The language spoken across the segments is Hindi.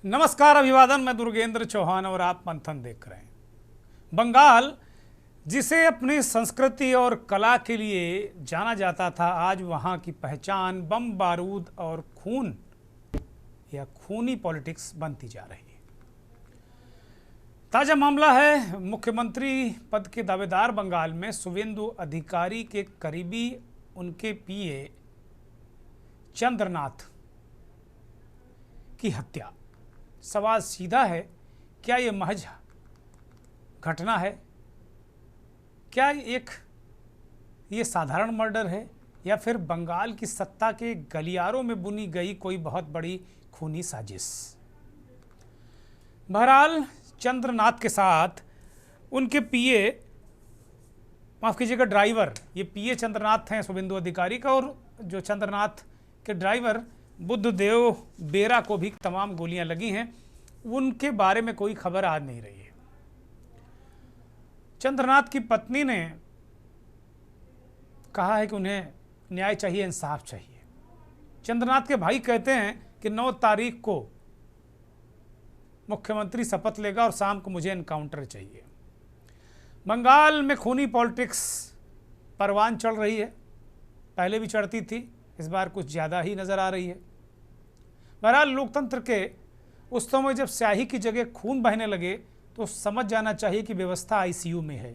नमस्कार, अभिवादन। मैं दुर्गेंद्र चौहान और आप मंथन देख रहे हैं। बंगाल, जिसे अपनी संस्कृति और कला के लिए जाना जाता था, आज वहां की पहचान बम बारूद और खून या खूनी पॉलिटिक्स बनती जा रही है। ताजा मामला है मुख्यमंत्री पद के दावेदार बंगाल में शुवेंदु अधिकारी के करीबी उनके पीए चंद्रनाथ की हत्या। सवाल सीधा है, क्या ये महज घटना है? क्या ये साधारण मर्डर है या फिर बंगाल की सत्ता के गलियारों में बुनी गई कोई बहुत बड़ी खूनी साजिश? बहरहाल चंद्रनाथ के साथ उनके पीए, माफ कीजिएगा ड्राइवर, ये पीए चंद्रनाथ हैं शुवेंदु अधिकारी का, और जो चंद्रनाथ के ड्राइवर बुद्धदेव बेरा को भी तमाम गोलियां लगी हैं। उनके बारे में कोई खबर आ नहीं रही है। चंद्रनाथ की पत्नी ने कहा है कि उन्हें न्याय चाहिए, इंसाफ चाहिए। चंद्रनाथ के भाई कहते हैं कि 9 तारीख को मुख्यमंत्री शपथ लेगा और शाम को मुझे एनकाउंटर चाहिए। बंगाल में खूनी पॉलिटिक्स परवान चढ़ रही है। पहले भी चढ़ती थी, इस बार कुछ ज़्यादा ही नज़र आ रही है। बहरहाल लोकतंत्र के उस समय जब स्याही की जगह खून बहने लगे तो समझ जाना चाहिए कि व्यवस्था आईसीयू में है।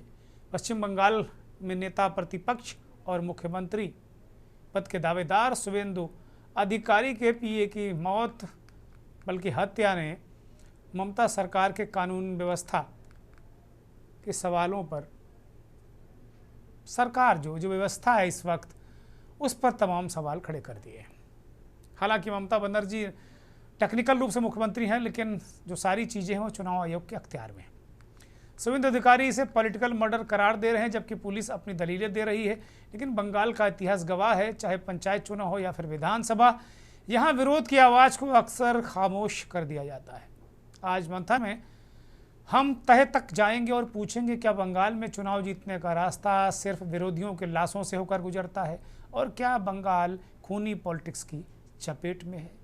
पश्चिम बंगाल में नेता प्रतिपक्ष और मुख्यमंत्री पद के दावेदार शुवेंदु अधिकारी के पीए की मौत बल्कि हत्या ने ममता सरकार के कानून व्यवस्था के सवालों पर, सरकार जो व्यवस्था है इस वक्त, उस पर तमाम सवाल खड़े कर दिए। हालांकि ममता बनर्जी टेक्निकल रूप से मुख्यमंत्री हैं, लेकिन जो सारी चीज़ें हैं वो चुनाव आयोग के अख्तियार में। शुवेंदु अधिकारी इसे पॉलिटिकल मर्डर करार दे रहे हैं, जबकि पुलिस अपनी दलीलें दे रही है। लेकिन बंगाल का इतिहास गवाह है, चाहे पंचायत चुनाव हो या फिर विधानसभा, यहाँ विरोध की आवाज़ को अक्सर खामोश कर दिया जाता है। आज मंथन में हम तह तक जाएंगे और पूछेंगे, क्या बंगाल में चुनाव जीतने का रास्ता सिर्फ विरोधियों के लाशों से होकर गुजरता है, और क्या बंगाल खूनी पॉलिटिक्स की चपेट में है?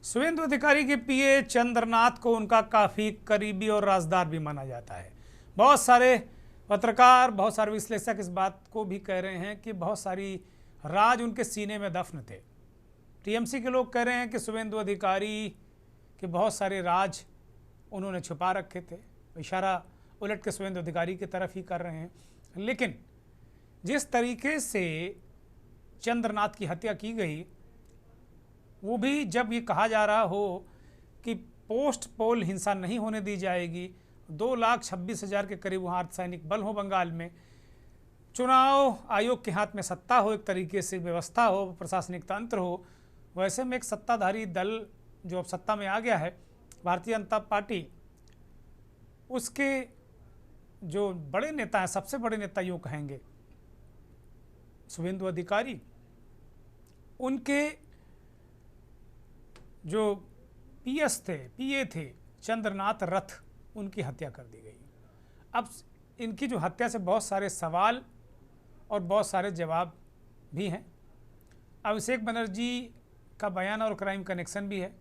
शुवेंदु अधिकारी के पीए चंद्रनाथ को उनका काफ़ी करीबी और राजदार भी माना जाता है। बहुत सारे पत्रकार, बहुत सारे विश्लेषक इस बात को भी कह रहे हैं कि बहुत सारी राज उनके सीने में दफन थे। टीएमसी के लोग कह रहे हैं कि शुवेंदु अधिकारी के बहुत सारे राज उन्होंने छुपा रखे थे। इशारा उलट के शुवेंदु अधिकारी की तरफ ही कर रहे हैं। लेकिन जिस तरीके से चंद्रनाथ की हत्या की गई, वो भी जब ये कहा जा रहा हो कि पोस्ट पोल हिंसा नहीं होने दी जाएगी, 2,26,000 के करीब वहाँ अर्धसैनिक बल हो बंगाल में, चुनाव आयोग के हाथ में सत्ता हो, एक तरीके से व्यवस्था हो, प्रशासनिक तंत्र हो, वैसे में एक सत्ताधारी दल जो अब सत्ता में आ गया है, भारतीय जनता पार्टी, उसके जो बड़े नेता हैं, सबसे बड़े नेता यूँ कहेंगे शुवेंदु अधिकारी, उनके जो पीए थे चंद्रनाथ रथ, उनकी हत्या कर दी गई। अब इनकी जो हत्या से बहुत सारे सवाल और बहुत सारे जवाब भी हैं। अभिषेक बनर्जी का बयान और क्राइम कनेक्शन भी है।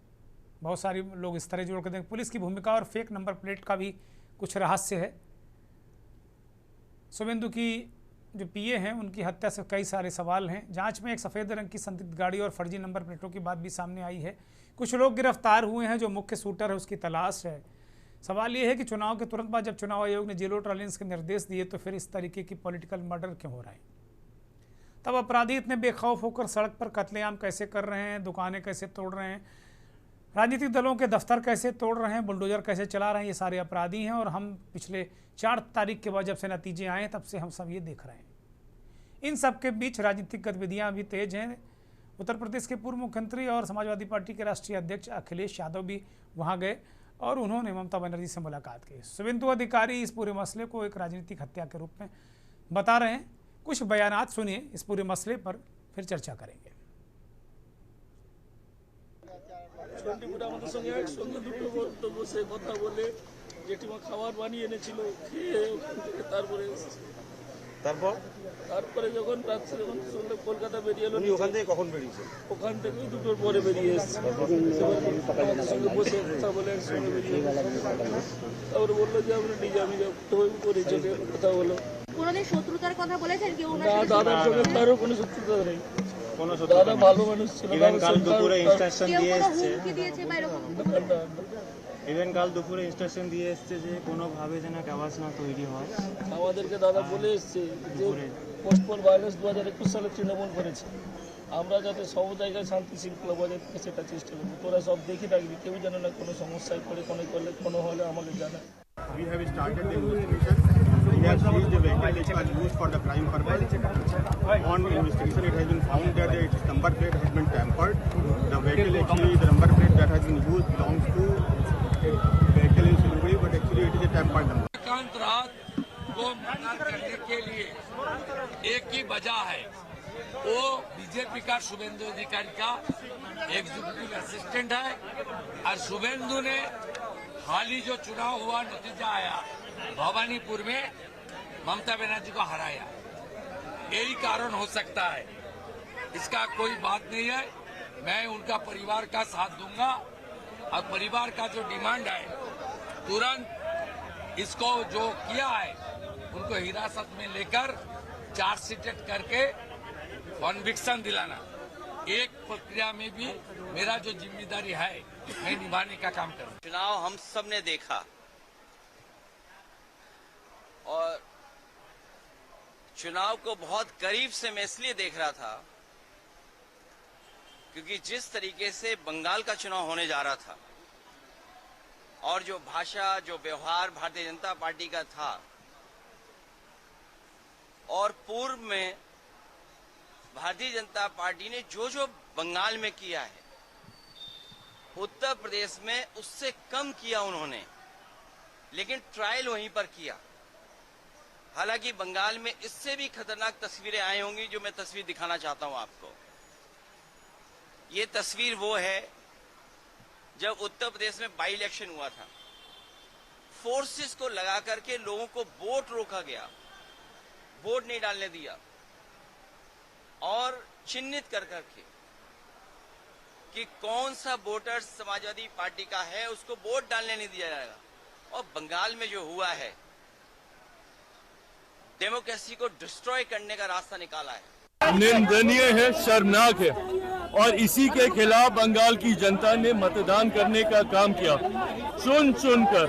बहुत सारे लोग इस तरह जोड़ कर देंगे। पुलिस की भूमिका और फेक नंबर प्लेट का भी कुछ रहस्य है। शुवेंदु की जो पीए हैं, उनकी हत्या से कई सारे सवाल हैं। जांच में एक सफ़ेद रंग की संदिग्ध गाड़ी और फर्जी नंबर प्लेटों की बात भी सामने आई है। कुछ लोग गिरफ्तार हुए हैं। जो मुख्य शूटर है उसकी तलाश है। सवाल ये है कि चुनाव के तुरंत बाद जब चुनाव आयोग ने जीरो टॉलरेंस के निर्देश दिए, तो फिर इस तरीके की पॉलिटिकल मर्डर क्यों हो रहा है? तब अपराधी इतने बेखौफ होकर सड़क पर कत्लेआम कैसे कर रहे हैं, दुकानें कैसे तोड़ रहे हैं, राजनीतिक दलों के दफ्तर कैसे तोड़ रहे हैं, बुलडोजर कैसे चला रहे हैं, ये सारे अपराधी हैं। और हम पिछले 4 तारीख के बाद जब से नतीजे आए, तब से हम सब ये देख रहे हैं। इन सब के बीच राजनीतिक गतिविधियां भी तेज हैं। उत्तर प्रदेश के पूर्व मुख्यमंत्री और समाजवादी पार्टी के राष्ट्रीय अध्यक्ष अखिलेश यादव भी वहां गए और उन्होंने ममता बनर्जी से मुलाकात की। शुभेंदु अधिकारी इस पूरे मसले को एक राजनीतिक हत्या के रूप में बता रहे हैं। कुछ बयानात सुनिए, इस पूरे मसले पर फिर चर्चा करेंगे। জেঠিমা খাবার বানিয়ে এনেছিল, খেয়ে ওখান থেকে তারপরে যখন রাত্রে যখন কলকাতা বেরিয়ে এলো, ওখান থেকে কখন বেরিয়েছে? ওখান থেকে 2টোর পরে বেরিয়ে এসেছে। সঙ্গে বসে কথা বলে একসঙ্গে বেরিয়ে তারপরে বললো যে আমরা নিজামি করে চলে কথা বলো। কোনোদিন শত্রুতার কথা বলেছেন কেউ? না, দাদার সঙ্গে তারও কোনো শত্রুতা নেই। দাদা ভালো মানুষ ছিল। কাল দুপুরে ইনস্ট্রাকশন দিয়ে এসেছে, ইভেন কাল দুপুরে ইনস্ট্রাকশন দিয়ে এসেছে যে কোনোভাবে যেন ক্যাবাস না তৈরি হয়। আমাদেরকে দাদা বলে এসছে যে পোস্টপোল ভায়োলেন্স 2021 সালে তৃণমূল করেছে, আমরা যাতে সব জায়গায় শান্তি শৃঙ্খলা বজায় থাকে সেটা চেষ্টা করবো। তোরা সব দেখে থাকবি, কেউ যেন না কোনো সমস্যায় পড়ে, কোনো হলে আমাকে জানা। We have started the investigation. We have seized the vehicle which was used for the crime purpose. On investigation, it has been found that its number plate has been tampered. The vehicle actually, the number plate that has been used belongs to a vehicle in Siliguri, but actually it is a tampered number. एकांत रात को मतदान करने के लिए एक ही वजह है, वो बीजेपी का शुभेंदु अधिकारी का एग्जीक्यूटिव असिस्टेंट है। और शुभेंदु ने हाल ही जो चुनाव हुआ, नतीजा आया, भवानीपुर में ममता बनर्जी को हराया, यही कारण हो सकता है। इसका कोई बात नहीं है। मैं उनका परिवार का साथ दूंगा और परिवार का जो डिमांड है, तुरंत इसको जो किया है उनको हिरासत में लेकर चार्जशीट करके कन्विक्शन दिलाना, एक प्रक्रिया में भी मेरा जो जिम्मेदारी है मैं निभाने का काम करूं। चुनाव हम सब ने देखा और चुनाव को बहुत करीब से मैं इसलिए देख रहा था क्योंकि जिस तरीके से बंगाल का चुनाव होने जा रहा था और जो भाषा, जो व्यवहार भारतीय जनता पार्टी का था, और पूर्व में भारतीय जनता पार्टी ने जो जो बंगाल में किया है, उत्तर प्रदेश में उससे कम किया उन्होंने, लेकिन ट्रायल वहीं पर किया। हालांकि बंगाल में इससे भी खतरनाक तस्वीरें आई होंगी, जो मैं तस्वीर दिखाना चाहता हूं आपको। ये तस्वीर वो है जब उत्तर प्रदेश में बाई इलेक्शन हुआ था, फोर्सेस को लगा करके लोगों को वोट रोका गया, वोट नहीं डालने दिया, और चिन्हित कर करके कि कौन सा वोटर समाजवादी पार्टी का है उसको वोट डालने नहीं दिया जाएगा। और बंगाल में जो हुआ है, डेमोक्रेसी को डिस्ट्रॉय करने का रास्ता निकाला है। निंदनीय है, शर्मनाक है, और इसी के खिलाफ बंगाल की जनता ने मतदान करने का काम किया। चुन चुनकर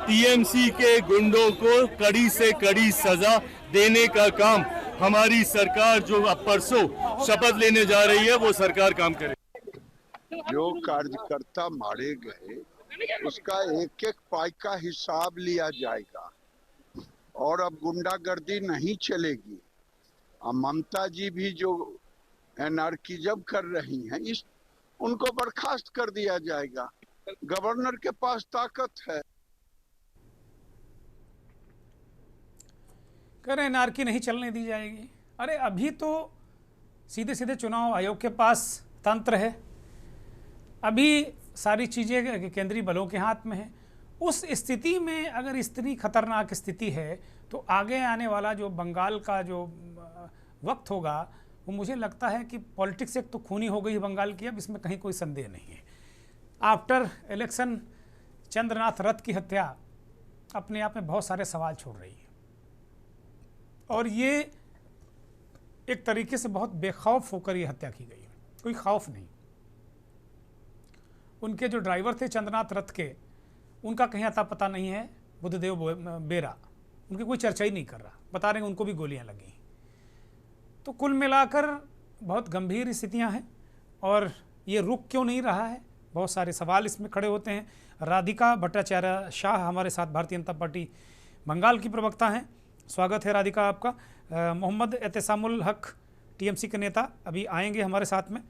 टीएमसी के गुंडों को कड़ी से कड़ी सजा देने का काम हमारी सरकार, जो अब परसों शपथ लेने जा रही है, वो सरकार काम करे। जो कार्यकर्ता मारे गए उसका एक एक पाई का हिसाब लिया जाएगा और अब गुंडागर्दी नहीं चलेगी। ममता जी भी जो एनार्किज्म कर रही हैं, इस उनको बर्खास्त कर दिया जाएगा। गवर्नर के पास ताकत है। कह रहे एनार्की नहीं चलने दी जाएगी। अरे अभी तो सीधे सीधे चुनाव आयोग के पास तंत्र है, अभी सारी चीज़ें केंद्रीय बलों के हाथ में है। उस स्थिति में अगर इतनी खतरनाक स्थिति है तो आगे आने वाला जो बंगाल का जो वक्त होगा, वो मुझे लगता है कि पॉलिटिक्स एक तो खूनी हो गई बंगाल की, अब इसमें कहीं कोई संदेह नहीं है। आफ्टर इलेक्शन चंद्रनाथ रथ की हत्या अपने आप में बहुत सारे सवाल छोड़ रही है, और ये एक तरीके से बहुत बेखौफ होकर ये हत्या की गई है, कोई खौफ नहीं। उनके जो ड्राइवर थे चंद्रनाथ रथ के, उनका कहीं अता पता नहीं है। बुद्धदेव बेरा, उनकी कोई चर्चा ही नहीं कर रहा, बता रहे हैं उनको भी गोलियां लगी। तो कुल मिलाकर बहुत गंभीर स्थितियां हैं, और ये रुक क्यों नहीं रहा है, बहुत सारे सवाल इसमें खड़े होते हैं। राधिका भट्टाचार्य शाह हमारे साथ भारतीय जनता पार्टी बंगाल की प्रवक्ता हैं, स्वागत है राधिका आपका। मोहम्मद एहतसामुल हक टीएमसी के नेता अभी आएंगे हमारे साथ में।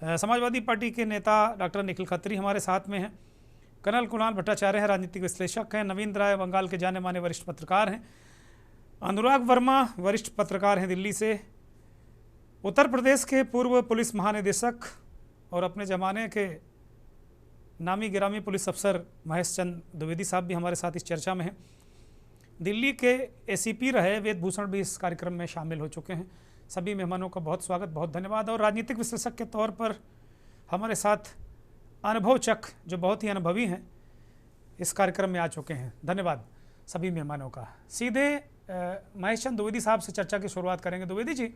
समाजवादी पार्टी के नेता डॉक्टर निखिल खत्री हमारे साथ में हैं। कर्नल कुणाल भट्टाचार्य हैं, राजनीतिक विश्लेषक हैं। नवीन राय बंगाल के जाने माने वरिष्ठ पत्रकार हैं। अनुराग वर्मा वरिष्ठ पत्रकार हैं दिल्ली से। उत्तर प्रदेश के पूर्व पुलिस महानिदेशक और अपने ज़माने के नामी गिरामी पुलिस अफसर महेश चंद द्विवेदी साहब भी हमारे साथ इस चर्चा में हैं। दिल्ली के एसीपी रहे वेद भूषण भी इस कार्यक्रम में शामिल हो चुके हैं। सभी मेहमानों का बहुत स्वागत, बहुत धन्यवाद। और राजनीतिक विश्लेषक के तौर पर हमारे साथ अनुभव चक जो बहुत ही अनुभवी हैं इस कार्यक्रम में आ चुके हैं। धन्यवाद सभी मेहमानों का। सीधे महेश चंद द्विवेदी साहब से चर्चा की शुरुआत करेंगे। द्विवेदी जी,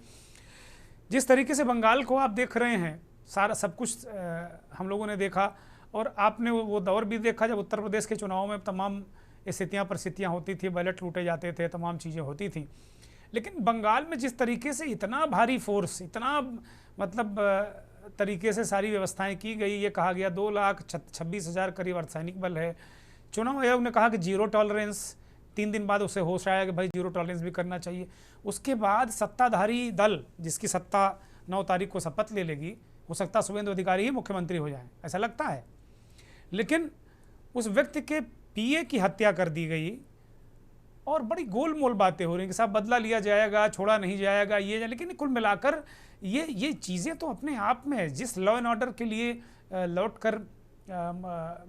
जिस तरीके से बंगाल को आप देख रहे हैं, सारा सब कुछ हम लोगों ने देखा और आपने वो दौर भी देखा जब उत्तर प्रदेश के चुनाव में तमाम स्थितियाँ परिस्थितियाँ होती थी, बैलेट लूटे जाते थे, तमाम चीज़ें होती थी। लेकिन बंगाल में जिस तरीके से इतना भारी फोर्स, इतना मतलब तरीके से सारी व्यवस्थाएं की गई, ये कहा गया 2,26,000 करीब अर्धसैनिक बल है। चुनाव आयोग ने कहा कि जीरो टॉलरेंस, 3 दिन बाद उसे होश आया कि भाई जीरो टॉलरेंस भी करना चाहिए। उसके बाद सत्ताधारी दल जिसकी सत्ता 9 तारीख को शपथ ले लेगी, हो सकता है शुभेंदु अधिकारी ही मुख्यमंत्री हो जाए, ऐसा लगता है। लेकिन उस व्यक्ति के पीए की हत्या कर दी गई और बड़ी गोलमोल बातें हो रही कि साहब बदला लिया जाएगा, छोड़ा नहीं जाएगा, ये। लेकिन कुल मिलाकर ये चीज़ें तो अपने आप में, जिस लॉ एंड ऑर्डर के लिए लौट कर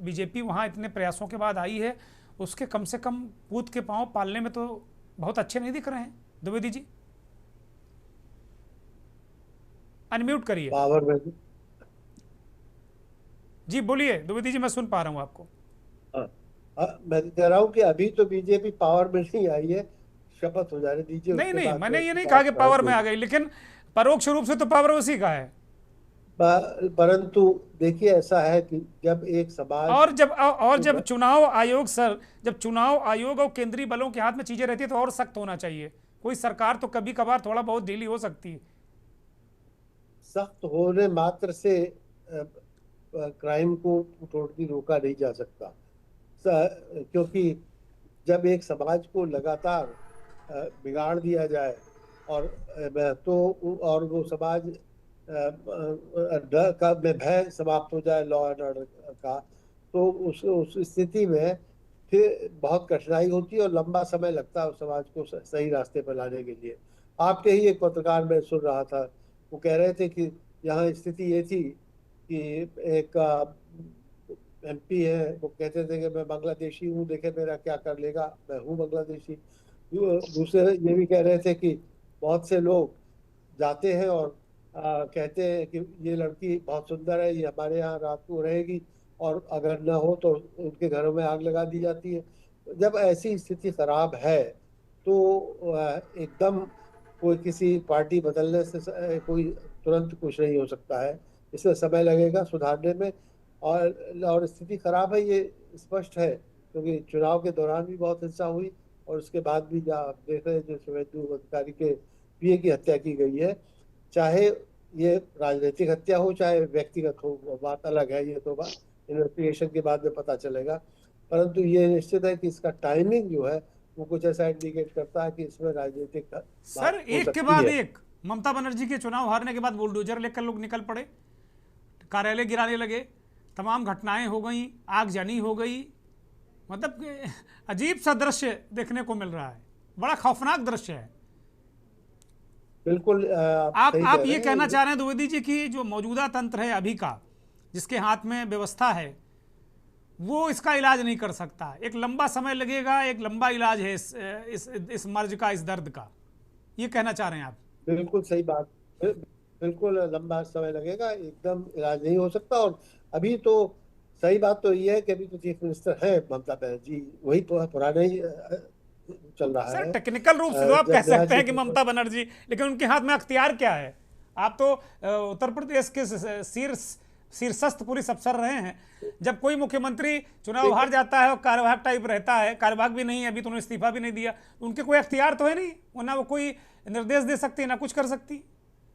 बीजेपी वहाँ इतने प्रयासों के बाद आई है, उसके कम से कम पूत के पांव पालने में तो बहुत अच्छे नहीं दिख रहे हैं। द्विवेदी जी अनम्यूट करिए। जी बोलिए द्विवेदी जी, मैं सुन पा रहा हूँ आपको। मैं कह रहा हूँ कि अभी तो बीजेपी पावर में नहीं आई है, शपथ हो जाने दीजिए। नहीं, मैंने ये नहीं कहा कि पावर में आ गई, लेकिन परोक्ष रूप से तो पावर उसी का है। परंतु देखिए, ऐसा है कि जब एक समाज और जब चुनाव आयोग जब चुनाव आयोग और केंद्रीय बलों के हाथ में चीजें रहती है तो और सख्त होना चाहिए। कोई सरकार तो कभी कभार थोड़ा बहुत ढीली हो सकती है। सख्त होने मात्र से क्राइम को टोटली रोका नहीं जा सकता, क्योंकि जब एक समाज को लगातार बिगाड़ दिया जाए और वो समाज में भय समाप्त हो जाए लॉ एंड ऑर्डर का, तो उस स्थिति में फिर बहुत कठिनाई होती है और लंबा समय लगता है उस समाज को सही रास्ते पर लाने के लिए। आपके ही एक पत्रकार में सुन रहा था, वो कह रहे थे कि यहाँ स्थिति ये थी कि एक एमपी है, वो कहते थे कि मैं बांग्लादेशी हूँ, देखे मेरा क्या कर लेगा, मैं हूँ बांग्लादेशी। दूसरे ये भी कह रहे थे कि बहुत से लोग जाते हैं और कहते हैं कि ये लड़की बहुत सुंदर है, ये हमारे यहाँ रात को रहेगी, और अगर न हो तो उनके घरों में आग लगा दी जाती है। जब ऐसी स्थिति खराब है तो एकदम कोई किसी पार्टी बदलने से कोई तुरंत कुछ नहीं हो सकता है, इसमें समय लगेगा सुधारने में। और स्थिति खराब है ये स्पष्ट है, क्योंकि चुनाव के दौरान भी बहुत हिंसा हुई और उसके बाद भी आप देख रहे हैं जो शुभेंदु अधिकारी के पीए की हत्या की गई है। चाहे ये राजनीतिक हत्या हो चाहे व्यक्तिगत हो, बात अलग है, ये तो बात इन्वेस्टिगेशन के बाद में पता चलेगा। परंतु ये निश्चित है कि इसका टाइमिंग जो है वो कुछ ऐसा इंडिकेट करता है कि इसमें राजनीतिक सर एक के बाद एक ममता बनर्जी के चुनाव हारने के बाद बुलडोजर लेकर लोग निकल पड़े, कार्यालय गिराने लगे, तमाम घटनाएं हो गई, आगजनी हो गई। मतलब अजीब सा दृश्य देखने को मिल रहा है, बड़ा खौफनाक दृश्य है। बिल्कुल आप ये कहना चाह रहे हैं द्विवेदी जी की जो मौजूदा तंत्र है अभी का, जिसके हाथ में व्यवस्था है, वो इसका इलाज नहीं कर सकता, एक लंबा समय लगेगा, एक लंबा इलाज है इस मर्ज का, इस दर्द का, ये कहना चाह रहे हैं आप? बिल्कुल सही बात, बिल्कुल लंबा समय लगेगा, एकदम इलाज नहीं हो सकता। और अभी तो सही बात तो ये है कि अभी तो चीफ मिनिस्टर है ममता बनर्जी, वही पुराने ही चल रहा है। टेक्निकल रूप से तो आप कह सकते हैं कि ममता बनर्जी, लेकिन उनके हाथ में अख्तियार क्या है? आप तो उत्तर प्रदेश के शीर्षस्थ पुलिस अफसर रहे हैं। जब कोई मुख्यमंत्री चुनाव हार जाता है और कार्यवाहक टाइप रहता है, कार्यवाहक भी नहीं है, अभी तो उन्होंने इस्तीफा भी नहीं दिया, उनके कोई अख्तियार तो है नहीं, ना वो कोई निर्देश दे सकती, ना कुछ कर सकती।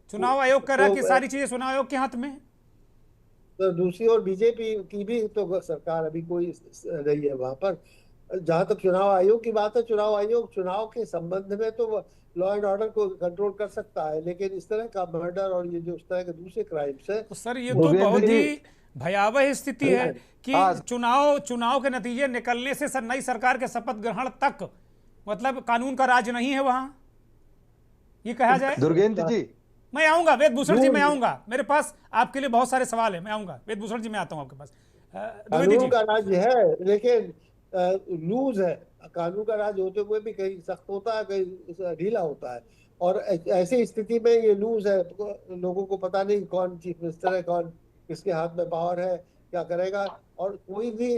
चुनाव आयोग कह रहा है कि सारी चीजें चुनाव आयोग के हाथ में है। तो दूसरी ओर बीजेपी की भी तो सरकार अभी कोई नहीं है वहां पर। जहां तक चुनाव आयोग की बात है, चुनाव आयोग चुनाव के संबंध में तो लॉ एंड ऑर्डर को कंट्रोल कर सकता है, लेकिन इस तरह का मर्डर और ये जो इस तरह के दूसरे क्राइम्स है, तो सर ये तो बहुत ही भयावह स्थिति है कि चुनाव के नतीजे निकलने से नई सरकार के शपथ ग्रहण तक मतलब कानून का राज नहीं है वहां, ये कहा जाए। दुर्गेंद्र जी, मैं आऊंगा, वेदभूषण जी मैं आऊंगा, मेरे पास आपके लिए बहुत सारे सवाल है, मैं आऊंगा वेदभूषण जी, मैं आता हूं आपके पास। कानून का राज है लेकिन लूज है, कानून का राज होते हुए भी कहीं सख्त होता है, कहीं ढीला होता है, और ऐसी स्थिति में ये लूज है, तो लोगों को पता नहीं कौन चीफ मिनिस्टर है, कौन किसके हाथ में पावर है, क्या करेगा। और कोई भी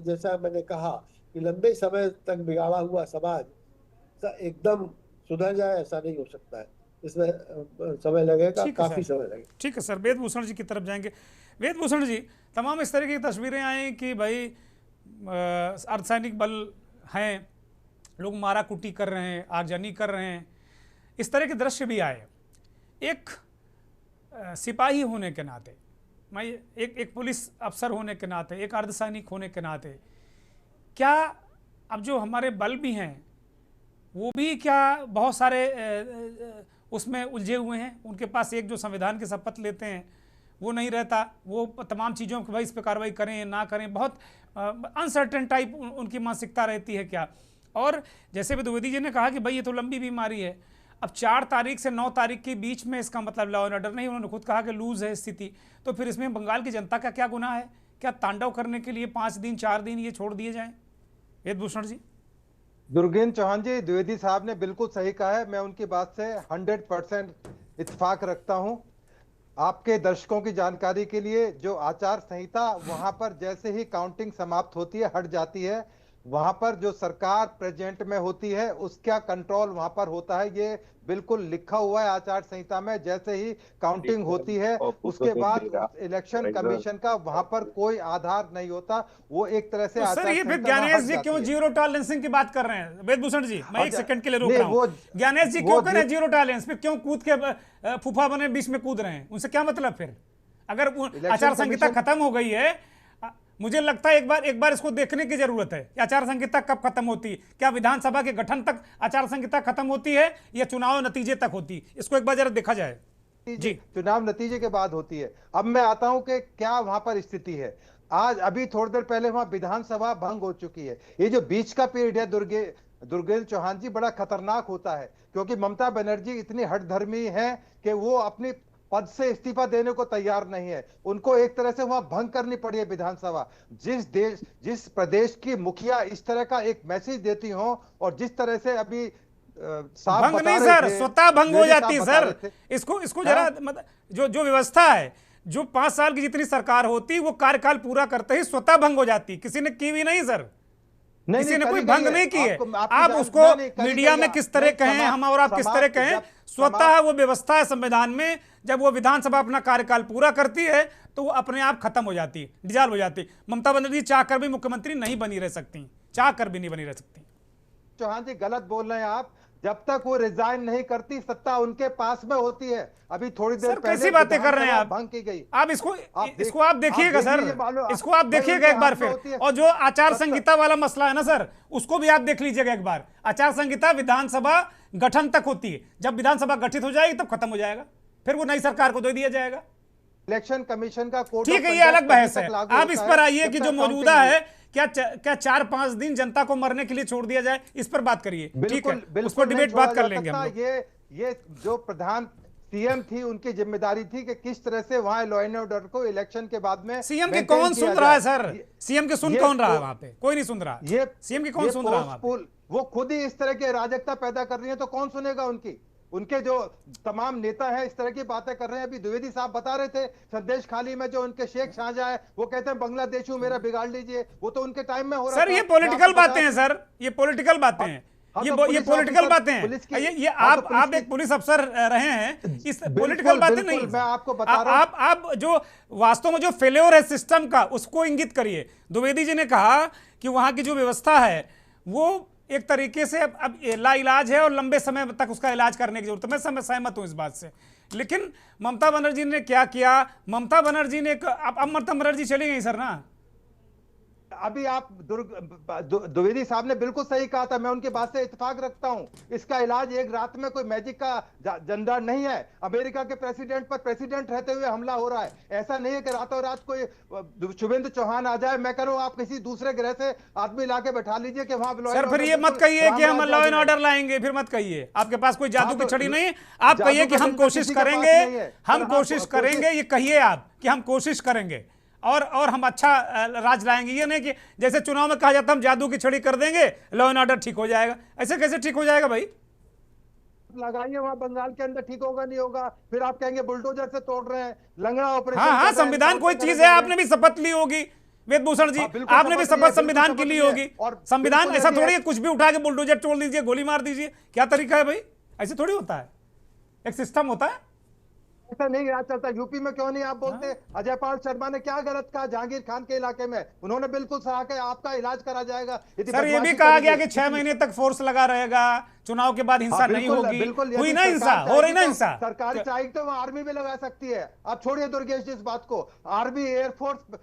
जैसा मैंने कहा कि लंबे समय तक बिगाड़ा हुआ समाज एकदम सुधर जाए ऐसा नहीं हो सकता है, इसमें समय लगेगा, काफी समय लगेगा। ठीक है सर, वेदभूषण जी की तरफ जाएंगे। वेदभूषण जी, तमाम इस तरह की तस्वीरें आई कि भाई अर्धसैनिक बल हैं, लोग मारा कुटी कर रहे हैं, आगजनी कर रहे हैं, इस तरह के दृश्य भी आए। एक सिपाही होने के नाते, मैं एक पुलिस अफसर होने के नाते, एक अर्धसैनिक होने के नाते, क्या अब जो हमारे बल भी हैं वो भी क्या बहुत सारे उसमें उलझे हुए हैं? उनके पास एक जो संविधान की शपथ लेते हैं वो नहीं रहता, वो तमाम चीज़ों को भाई इस पर कार्रवाई करें ना करें, बहुत अनसर्टेन टाइप उनकी मानसिकता रहती है क्या। और जैसे भी द्विवेदी जी ने कहा कि भाई ये तो लंबी बीमारी है, अब 4 तारीख से 9 तारीख के बीच में इसका मतलब लॉ एंड ऑर्डर नहीं, उन्होंने खुद कहा कि लूज है स्थिति, तो फिर इसमें बंगाल की जनता का क्या गुनाह है? क्या तांडव करने के लिए 5 दिन 4 दिन ये छोड़ दिए जाएं? वेदभूषण जी। दुर्गेंद्र चौहान जी, द्विवेदी साहब ने बिल्कुल सही कहा है, मैं उनकी बात से 100% इत्तेफाक रखता हूं। आपके दर्शकों की जानकारी के लिए, जो आचार संहिता वहां पर जैसे ही काउंटिंग समाप्त होती है, हट जाती है, वहां पर जो सरकार प्रेजेंट में होती है उसका कंट्रोल वहां पर होता है। ये बिल्कुल लिखा हुआ है आचार संहिता में। जैसे ही काउंटिंग होती है उसके बाद इलेक्शन कमीशन का वहां पर कोई आधार नहीं होता, वो एक तरह से तो सर ये फिर ज्ञानेश जी क्यों जीरो टॉलरेंसिंग की बात कर रहे हैं? वेदभूषण जी, मैं 1 सेकंड के लिए रोक रहा हूं। ज्ञानेश जी क्यों कर रहे हैं जीरो टॉलरेंस? फिर क्यों कूद के फूफा बने बीच में कूद रहे हैं? उनसे क्या मतलब? फिर अगर आचार संहिता खत्म हो गई है, मुझे लगता है एक बार इसको देखने की जरूरत है। आचार संहिता कब खत्म होती? क्या विधानसभा के गठन तक आचार संहिता खत्म होती है या चुनाव नतीजे तक होती? इसको एक बार जरा देखा जाए। जी, चुनाव नतीजे के बाद होती है। अब मैं आता हूं कि क्या वहां पर स्थिति है। आज अभी थोड़ी देर पहले वहां विधानसभा भंग हो चुकी है। ये जो बीच का पीरियड है दुर्गेंद्र चौहान जी, बड़ा खतरनाक होता है, क्योंकि ममता बनर्जी इतनी हठधर्मी है कि वो अपनी पद से इस्तीफा देने को तैयार नहीं है। उनको एक तरह से वहां भंग करनी पड़ी है विधानसभा। जिस प्रदेश की मुखिया इस तरह का एक मैसेज देती हो, और जिस तरह से अभी भंग नहीं सर, स्वतः भंग हो जाती है सर। इसको जरा जो व्यवस्था है, जो 5 साल की जितनी सरकार होती वो कार्यकाल पूरा करते ही स्वतः भंग हो जाती। किसी ने की भी नहीं सर, किसी ने कोई भंग नहीं की है। आप उसको मीडिया में किस तरह कहें, हम और आप किस तरह कहें, स्वतः वो व्यवस्था है संविधान में, जब वो विधानसभा अपना कार्यकाल पूरा करती है तो वो अपने आप खत्म हो जाती है, डिजॉल्व हो जाती है। ममता बनर्जी चाह कर भी मुख्यमंत्री नहीं बनी रह सकती, चाह कर भी नहीं बनी रह सकती। चौहान जी गलत बोल रहे हैं आप। जब तक वो रिजाइन नहीं करती, सत्ता उनके पास में होती है। अभी थोड़ी देर पहले कैसी बातें कर रहे हैं आप? भंग की गई। आप इसको आप देखिएगा सर, इसको आप देखिएगा एक बार फिर। और जो आचार संहिता वाला मसला है ना सर, उसको भी आप देख लीजिएगा एक बार। आचार संहिता विधानसभा गठन तक होती है, जब विधानसभा गठित हो जाएगी तब खत्म हो जाएगा, फिर वो नई सरकार को दे दिया जाएगा। इलेक्शन कमीशन का कोड, ठीक है, ये अलग बहस है। आप इस पर आइए कि जो मौजूदा है, क्या 4-5 दिन जनता को मरने के लिए छोड़ दिया जाए, इस पर बात करिए। ठीक है, उस पर डिबेट बात कर लेंगे हम लोग। ये जो प्रधान सीएम थी, उनकी जिम्मेदारी थी कि किस तरह से वहां लॉ एंड ऑर्डर को इलेक्शन के बाद में सीएम की कौन सुन रहा है सर? सीएम के सुन कौन रहा है वहां पे? कोई नहीं सुन रहा। ये सीएम की कौन सुन रहा है वहां पे? वो खुद ही इस तरह की अराजकता पैदा कर रही है, तो कौन सुनेगा उनकी? उनके जो तमाम नेता हैं इस तरह की बातें कर रहे हैं। अभी द्विवेदी साहब बता रहे थे संदेश खाली में, जो उनके शेख शाहजहां है वो कहते हैं बांग्लादेश हूं मेरा बिगाड़ लीजिए, वो तो उनके टाइम में हो रहा है। सर ये पॉलिटिकल बातें हैं सर, ये पॉलिटिकल बातें हैं, ये पॉलिटिकल बातें हैं। ये आप एक पुलिस अफसर रहे हैं, इस पॉलिटिकल बातें नहीं। मैं आपको बता रहा हूं, आप जो वास्तव में जो फेल्योर है सिस्टम का, उसको इंगित करिए। द्विवेदी जी ने कहा कि वहां की जो व्यवस्था है वो एक तरीके से अब लाइलाज है और लंबे समय तक उसका इलाज करने की जरूरत है। मैं सहमत हूं इस बात से। लेकिन ममता बनर्जी ने क्या किया? ममता बनर्जी ने अब ममता बनर्जी चली गई सर ना, अभी आप द्विवेदी साहब ने बिल्कुल सही कहा था, मैं उनकी बात से इत्तेफाक रखता हूं। इसका इलाज एक रात में कोई मैजिक का झंडा नहीं है। अमेरिका के प्रेसिडेंट पर प्रेसिडेंट रहते हुए हमला हो रहा है। ऐसा नहीं है कि रातों रात कोई शुभेंदु चौहान आ जाए। मैं करूं आप किसी दूसरे ग्रह से आदमी लाके बैठा लीजिए कि वहां सर फिर ये मत कहिए कि हम लॉ एंड ऑर्डर लाएंगे, फिर मत कहिए आपके पास कोई जादू की छड़ी नहीं। आप कहिए कि हम कोशिश करेंगे, हम कोशिश करेंगे, ये कहिए आप कि हम कोशिश करेंगे और हम अच्छा राज लाएंगे। ये नहीं कि जैसे चुनाव में कहा जाता हम जादू की छड़ी कर देंगे, लॉ एंड ऑर्डर ठीक हो जाएगा। ऐसे कैसे ठीक हो जाएगा भाई? लगाइए वहां बंगाल के अंदर, ठीक होगा नहीं होगा। फिर आप कहेंगे बुलडोजर से तोड़ रहे हैं, लंगड़ा ऑपरेशन। हाँ, संविधान कोई चीज है, आपने भी शपथ ली होगी वेदभूषण जी, आपने भी शपथ संविधान की ली होगी। संविधान ऐसा थोड़ी है कुछ भी उठा के बुलडोजर तोड़ दीजिए, गोली मार दीजिए। क्या तरीका है भाई? ऐसे थोड़ी होता है, एक सिस्टम होता है। ऐसा नहीं राज चलता। यूपी में क्यों नहीं आप बोलते? अजय पाल शर्मा ने क्या गलत कहा जहांगीर खान के इलाके में? उन्होंने बिल्कुल सहा के आपका इलाज करा जाएगा। सर ये भी कहा गया कि 6 महीने तक फोर्स लगा रहेगा, चुनाव के बाद हिंसा नहीं होगी। हुई ना हिंसा, हो रही ना हिंसा। सरकारी चाहिए तो वहाँ आर्मी भी लगा सकती है। आप छोड़िए दुर्गेश जी इस बात को, आर्मी एयरफोर्स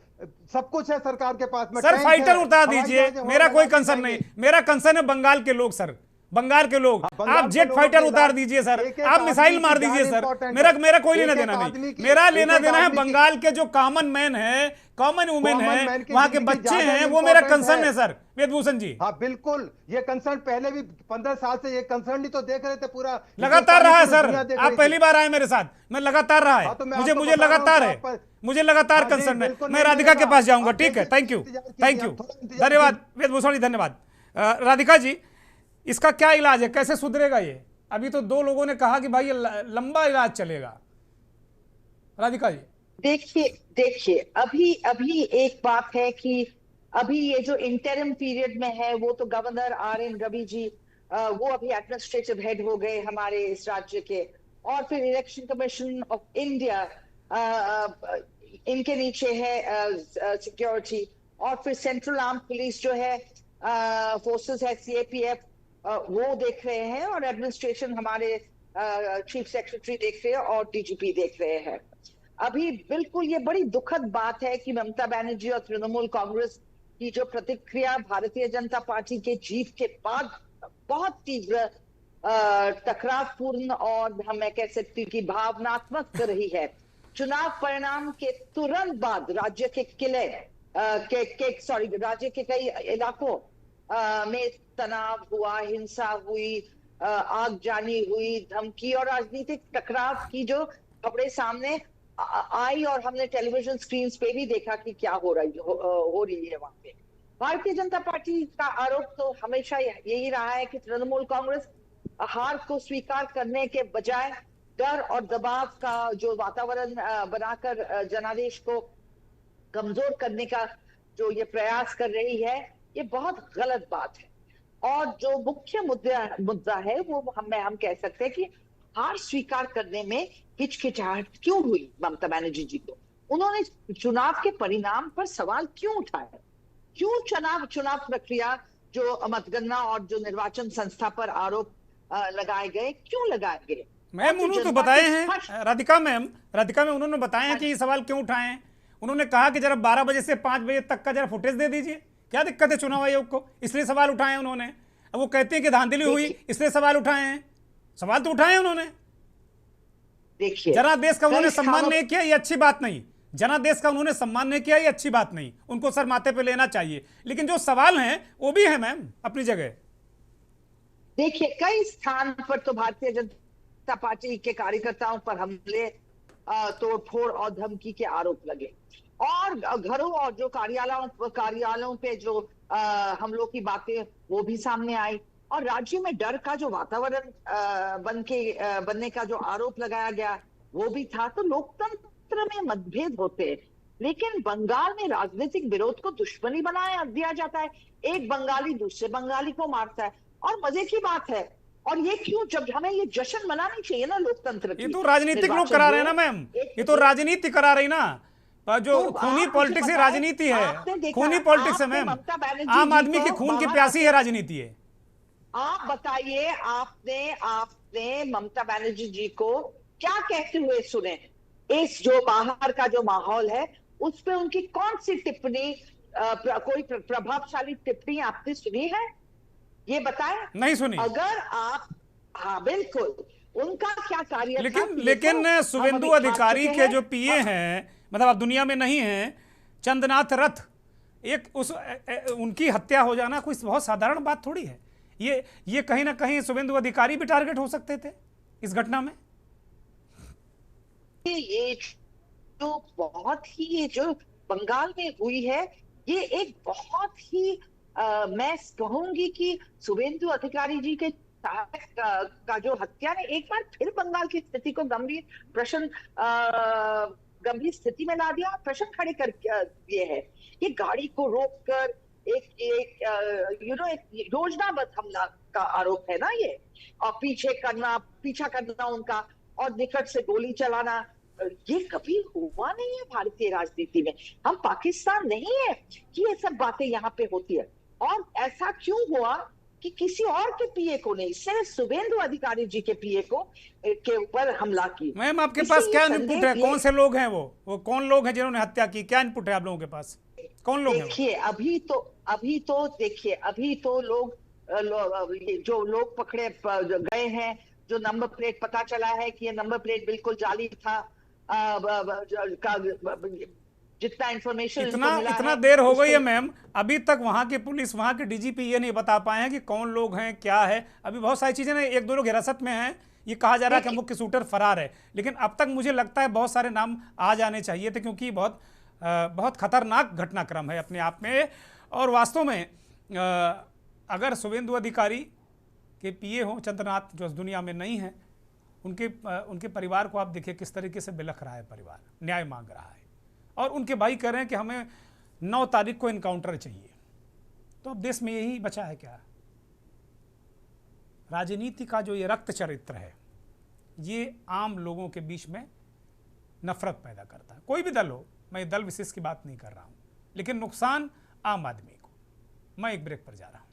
सब कुछ है सरकार के पास में। सर फाइटर उतार दीजिए, मेरा कोई कंसर्न नहीं। मेरा कंसर्न है बंगाल के लोग सर, बंगाल के लोग। आप जेट फाइटर उतार दीजिए सर, आप मिसाइल मार दीजिए सर। मेरा कोई लेना देना नहीं। मेरा लेना देना है बंगाल के जो कॉमन मैन है, कॉमन वुमेन है, वहां के बच्चे हैं, वो मेरा कंसर्न है सर वेदभूषण जी। हाँ बिल्कुल, ये कंसर्न पहले भी 15 साल से ये कंसर्न ही तो देख रहे थे पूरा लगातार रहा है सर। आप पहली बार आए मेरे साथ, मैं लगातार रहा है, मुझे लगातार है, मुझे लगातार कंसर्न है। मैं राधिका के पास जाऊंगा, ठीक है? थैंक यू, थैंक यू, धन्यवाद वेदभूषण जी, धन्यवाद। राधिका जी, इसका क्या इलाज है, कैसे सुधरेगा ये? अभी तो 2 लोगों ने कहा कि भाई ये लंबा इलाज चलेगा। राधिका जी देखिए अभी एक बात है कि अभी ये जो इंटरिम पीरियड में है, वो तो गवर्नर RN रवि जी वो अभी एडमिनिस्ट्रेटिव हेड हो गए हमारे इस राज्य के, और फिर इलेक्शन कमीशन ऑफ इंडिया इनके नीचे है सिक्योरिटी, और फिर सेंट्रल आर्म पुलिस जो है फोर्सेस है CAPF वो देख रहे हैं, और एडमिनिस्ट्रेशन हमारे चीफ सेक्रेटरी देख रहे हैं और DGP देख रहे हैं। अभी बिल्कुल ये बड़ी दुखद बात है कि ममता बनर्जी और तृणमूल कांग्रेस की जो प्रतिक्रिया भारतीय जनता पार्टी के जीत के बाद बहुत तीव्र टकरावपूर्ण और मैं कह सकती हूँ कि भावनात्मक रही है। चुनाव परिणाम के तुरंत बाद राज्य के किले राज्य के कई इलाकों में तनाव हुआ, हिंसा हुई, आगजनी हुई, धमकी और राजनीतिक टकराव की जो खबरें सामने आई, और हमने टेलीविजन स्क्रीन पे भी देखा कि क्या हो रही है वहां पे। भारतीय जनता पार्टी का आरोप तो हमेशा यही रहा है कि तृणमूल कांग्रेस हार को स्वीकार करने के बजाय डर और दबाव का जो वातावरण बनाकर जनादेश को कमजोर करने का जो ये प्रयास कर रही है, ये बहुत गलत बात है। और जो मुख्य मुद्दा है वो हम कह सकते हैं कि हार स्वीकार करने में हिचकिचाहट क्यों हुई ममता बनर्जी जी को? उन्होंने चुनाव के परिणाम पर सवाल क्यों उठाया? क्यों चुनाव प्रक्रिया जो मतगणना और जो निर्वाचन संस्था पर आरोप लगाए गए, क्यों लगाए गए? मैम उन्होंने तो बताए हैं, राधिका मैम उन्होंने बताए हैं कि ये सवाल क्यों उठाए हैं। उन्होंने कहा कि जरा 12 बजे से 5 बजे तक का जरा फुटेज दे दीजिए। क्या दिक्कत है चुनाव आयोग को? इसलिए सवाल उठाए हैं उन्होंने। अब वो कहते हैं कि धांधली हुई इसलिए सवाल उठाए हैं। सवाल तो उठाए हैं उन्होंने। देखिए, जनादेश का उन्होंने सम्मान नहीं किया, ये अच्छी बात नहीं। जनादेश का उन्होंने सम्मान नहीं किया, ये अच्छी बात नहीं। उनको सर माथे पे लेना चाहिए, लेकिन जो सवाल हैं वो भी है मैम अपनी जगह। देखिए, कई स्थान पर तो भारतीय जनता पार्टी के कार्यकर्ताओं पर हमले, तोड़फोड़ और धमकी के आरोप लगे, और घरों और जो कार्यालयों पे जो हमलों की बातें वो भी सामने आई, और राज्य में डर का जो वातावरण बनने का जो आरोप लगाया गया वो भी था। तो लोकतंत्र में मतभेद होते हैं, लेकिन बंगाल में राजनीतिक विरोध को दुश्मनी बनाया दिया जाता है। एक बंगाली दूसरे बंगाली को मारता है, और मजे की बात है। और ये क्यों? जब हमें ये जश्न मनानी चाहिए ना लोकतंत्र की। ये तो राजनीतिक लोग करा रहे हैं ना मैम, ये तो राजनीति करा रही ना, जो खूनी पॉलिटिक्स है, राजनीति है, खूनी पॉलिटिक्स है मैम। आम आदमी के खून की प्यासी है राजनीति है। आप बताइए, आपने ममता बनर्जी जी को क्या कहते हुए सुने? इस जो बाहर का जो माहौल है उस पे उनकी कौन सी टिप्पणी कोई प्रभावशाली टिप्पणी आपने सुनी है? ये बताएं। नहीं सुनी। अगर आप, हाँ बिल्कुल, उनका क्या कार्य लेकिन शुभेंदु अधिकारी के जो पीए हैं, मतलब अब दुनिया में नहीं हैं, चंद्रनाथ रथ, उनकी हत्या हो जाना कोई बहुत साधारण बात थोड़ी है। ये कहीं ना कहीं शुभेंदु अधिकारी भी टारगेट हो सकते थे इस घटना में। ये जो बहुत ही, ये जो बंगाल में हुई है, ये एक बहुत ही मैं कहूंगी कि शुभेंदु अधिकारी जी के का जो हत्या ने एक बार फिर बंगाल की स्थिति को गंभीर स्थिति में ला दिया, प्रश्न खड़े कर दिए है। ये गाड़ी को रोककर एक योजनाबद्ध हमला का आरोप है ना ये, और पीछा करना उनका और निकट से गोली चलाना, ये कभी हुआ नहीं है भारतीय राजनीति में। हम पाकिस्तान नहीं है कि ये सब बातें यहाँ पे होती है। और ऐसा क्यों हुआ कि किसी और के पीए को नहीं, सिर्फ शुभेंदु अधिकारी जी के पीए को के ऊपर हमला की। मैम आपके पास क्या इनपुट है? कौन से लोग हैं वो कौन लोग हैं जिन्होंने हत्या की? क्या इनपुट है आप लोगों के पास? कौन लोग हैं? देखिए अभी तो लोग जो लोग पकड़े गए हैं, जो नंबर प्लेट पता चला है कि ये नंबर प्लेट बिल्कुल जाली था, जितना इंफॉर्मेशन इतना देर हो गई है मैम, अभी तक वहां की पुलिस, वहां के डीजीपी ये नहीं बता पाए हैं कि कौन लोग हैं, क्या है। अभी बहुत सारी चीजें, एक दो लोग हिरासत में हैं, ये कहा जा रहा है कि मुख्य शूटर फरार है, लेकिन अब तक मुझे लगता है बहुत सारे नाम आ जाने चाहिए थे, क्योंकि बहुत खतरनाक घटनाक्रम है अपने आप में। और वास्तव में अगर शुभेंदु अधिकारी के पीए हों चंद्रनाथ, जो इस दुनिया में नहीं है, उनके परिवार को आप देखिए किस तरीके से बिलख रहा है परिवार, न्याय मांग रहा है, और उनके भाई कह रहे हैं कि हमें 9 तारीख को इनकाउंटर चाहिए। तो अब देश में यही बचा है क्या? राजनीति का जो ये रक्त चरित्र है, ये आम लोगों के बीच में नफरत पैदा करता है। कोई भी दल हो, मैं दल विशेष की बात नहीं कर रहा हूं, लेकिन नुकसान आम आदमी को। मैं एक ब्रेक पर जा रहा हूं।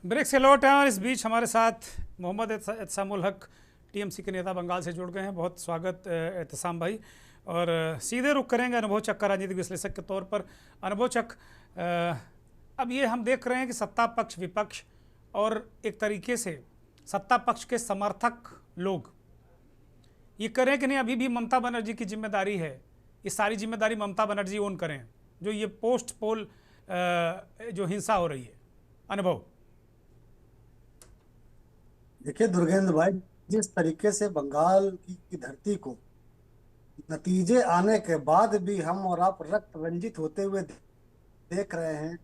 ब्रेक से लौट आए और इस बीच हमारे साथ मोहम्मद एहतसामुल हक टीएमसी के नेता बंगाल से जुड़ गए हैं। बहुत स्वागत एहतसाम भाई। और सीधे रुख करेंगे अनुभव चक का राजनीतिक विश्लेषक के तौर पर। अनुभव चक, अब ये हम देख रहे हैं कि सत्ता पक्ष विपक्ष और एक तरीके से सत्ता पक्ष के समर्थक लोग ये करें कि नहीं अभी भी ममता बनर्जी की जिम्मेदारी है, ये सारी जिम्मेदारी ममता बनर्जी ओन करें, जो ये पोस्ट पोल जो हिंसा हो रही है। अनुभव। देखिए दुर्गेंद्र भाई, जिस तरीके से बंगाल की धरती को नतीजे आने के बाद भी हम और आप रक्त रंजित होते हुए देख रहे हैं,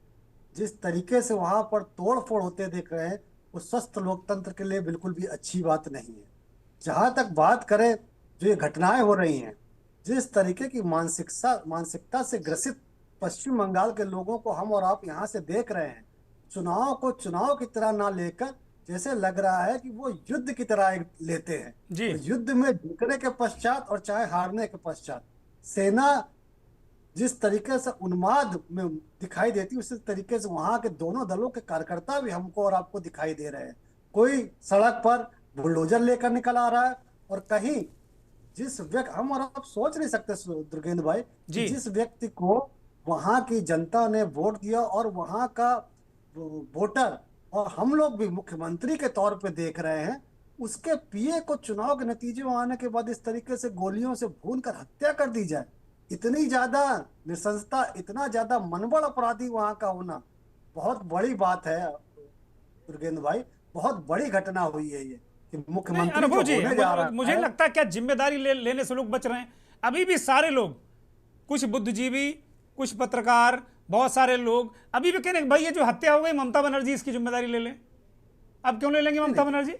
जिस तरीके से वहां पर तोड़ फोड़ होते देख रहे हैं, वो स्वस्थ लोकतंत्र के लिए बिल्कुल भी अच्छी बात नहीं है। जहां तक बात करें जो ये घटनाएं हो रही हैं, जिस तरीके की मानसिकता से ग्रसित पश्चिम बंगाल के लोगों को हम और आप यहाँ से देख रहे हैं, चुनाव को चुनाव की तरह ना लेकर जैसे लग रहा है कि वो युद्ध की तरह लेते हैं जी। तो युद्ध में जीतने के पश्चात और चाहे हारने के पश्चात सेना जिस तरीके से उन्माद में दिखाई देती, उसी तरीके से वहां के दोनों दलों के कार्यकर्ता भी हमको और आपको दिखाई दे रहे हैं। कोई सड़क पर बुलडोजर लेकर निकल आ रहा है, और कहीं जिस व्यक्ति, हम और आप सोच नहीं सकते दुर्गेंद्र भाई, जिस व्यक्ति को वहां की जनता ने वोट दिया और वहां का वोटर और हम लोग भी मुख्यमंत्री के तौर पे देख रहे हैं, उसके पीए को चुनाव के नतीजे में आने के बाद इस तरीके से गोलियों से भूनकर हत्या कर दी जाए, इतनी ज्यादा निसंसता, इतना ज्यादा मनबड़ अपराधी वहां का होना बहुत बड़ी बात है दुर्गेंद्र भाई। बहुत बड़ी घटना हुई है ये कि मुख्यमंत्री होने जा रहा है। मुझे लगता है क्या जिम्मेदारी लेने से लोग बच रहे हैं। अभी भी सारे लोग, कुछ बुद्धिजीवी कुछ पत्रकार, बहुत सारे लोग अभी भी कह रहे हैं भाई ये जो हत्या हो गई ममता बनर्जी इसकी जिम्मेदारी ले लें। अब क्यों ले लेंगे ममता बनर्जी?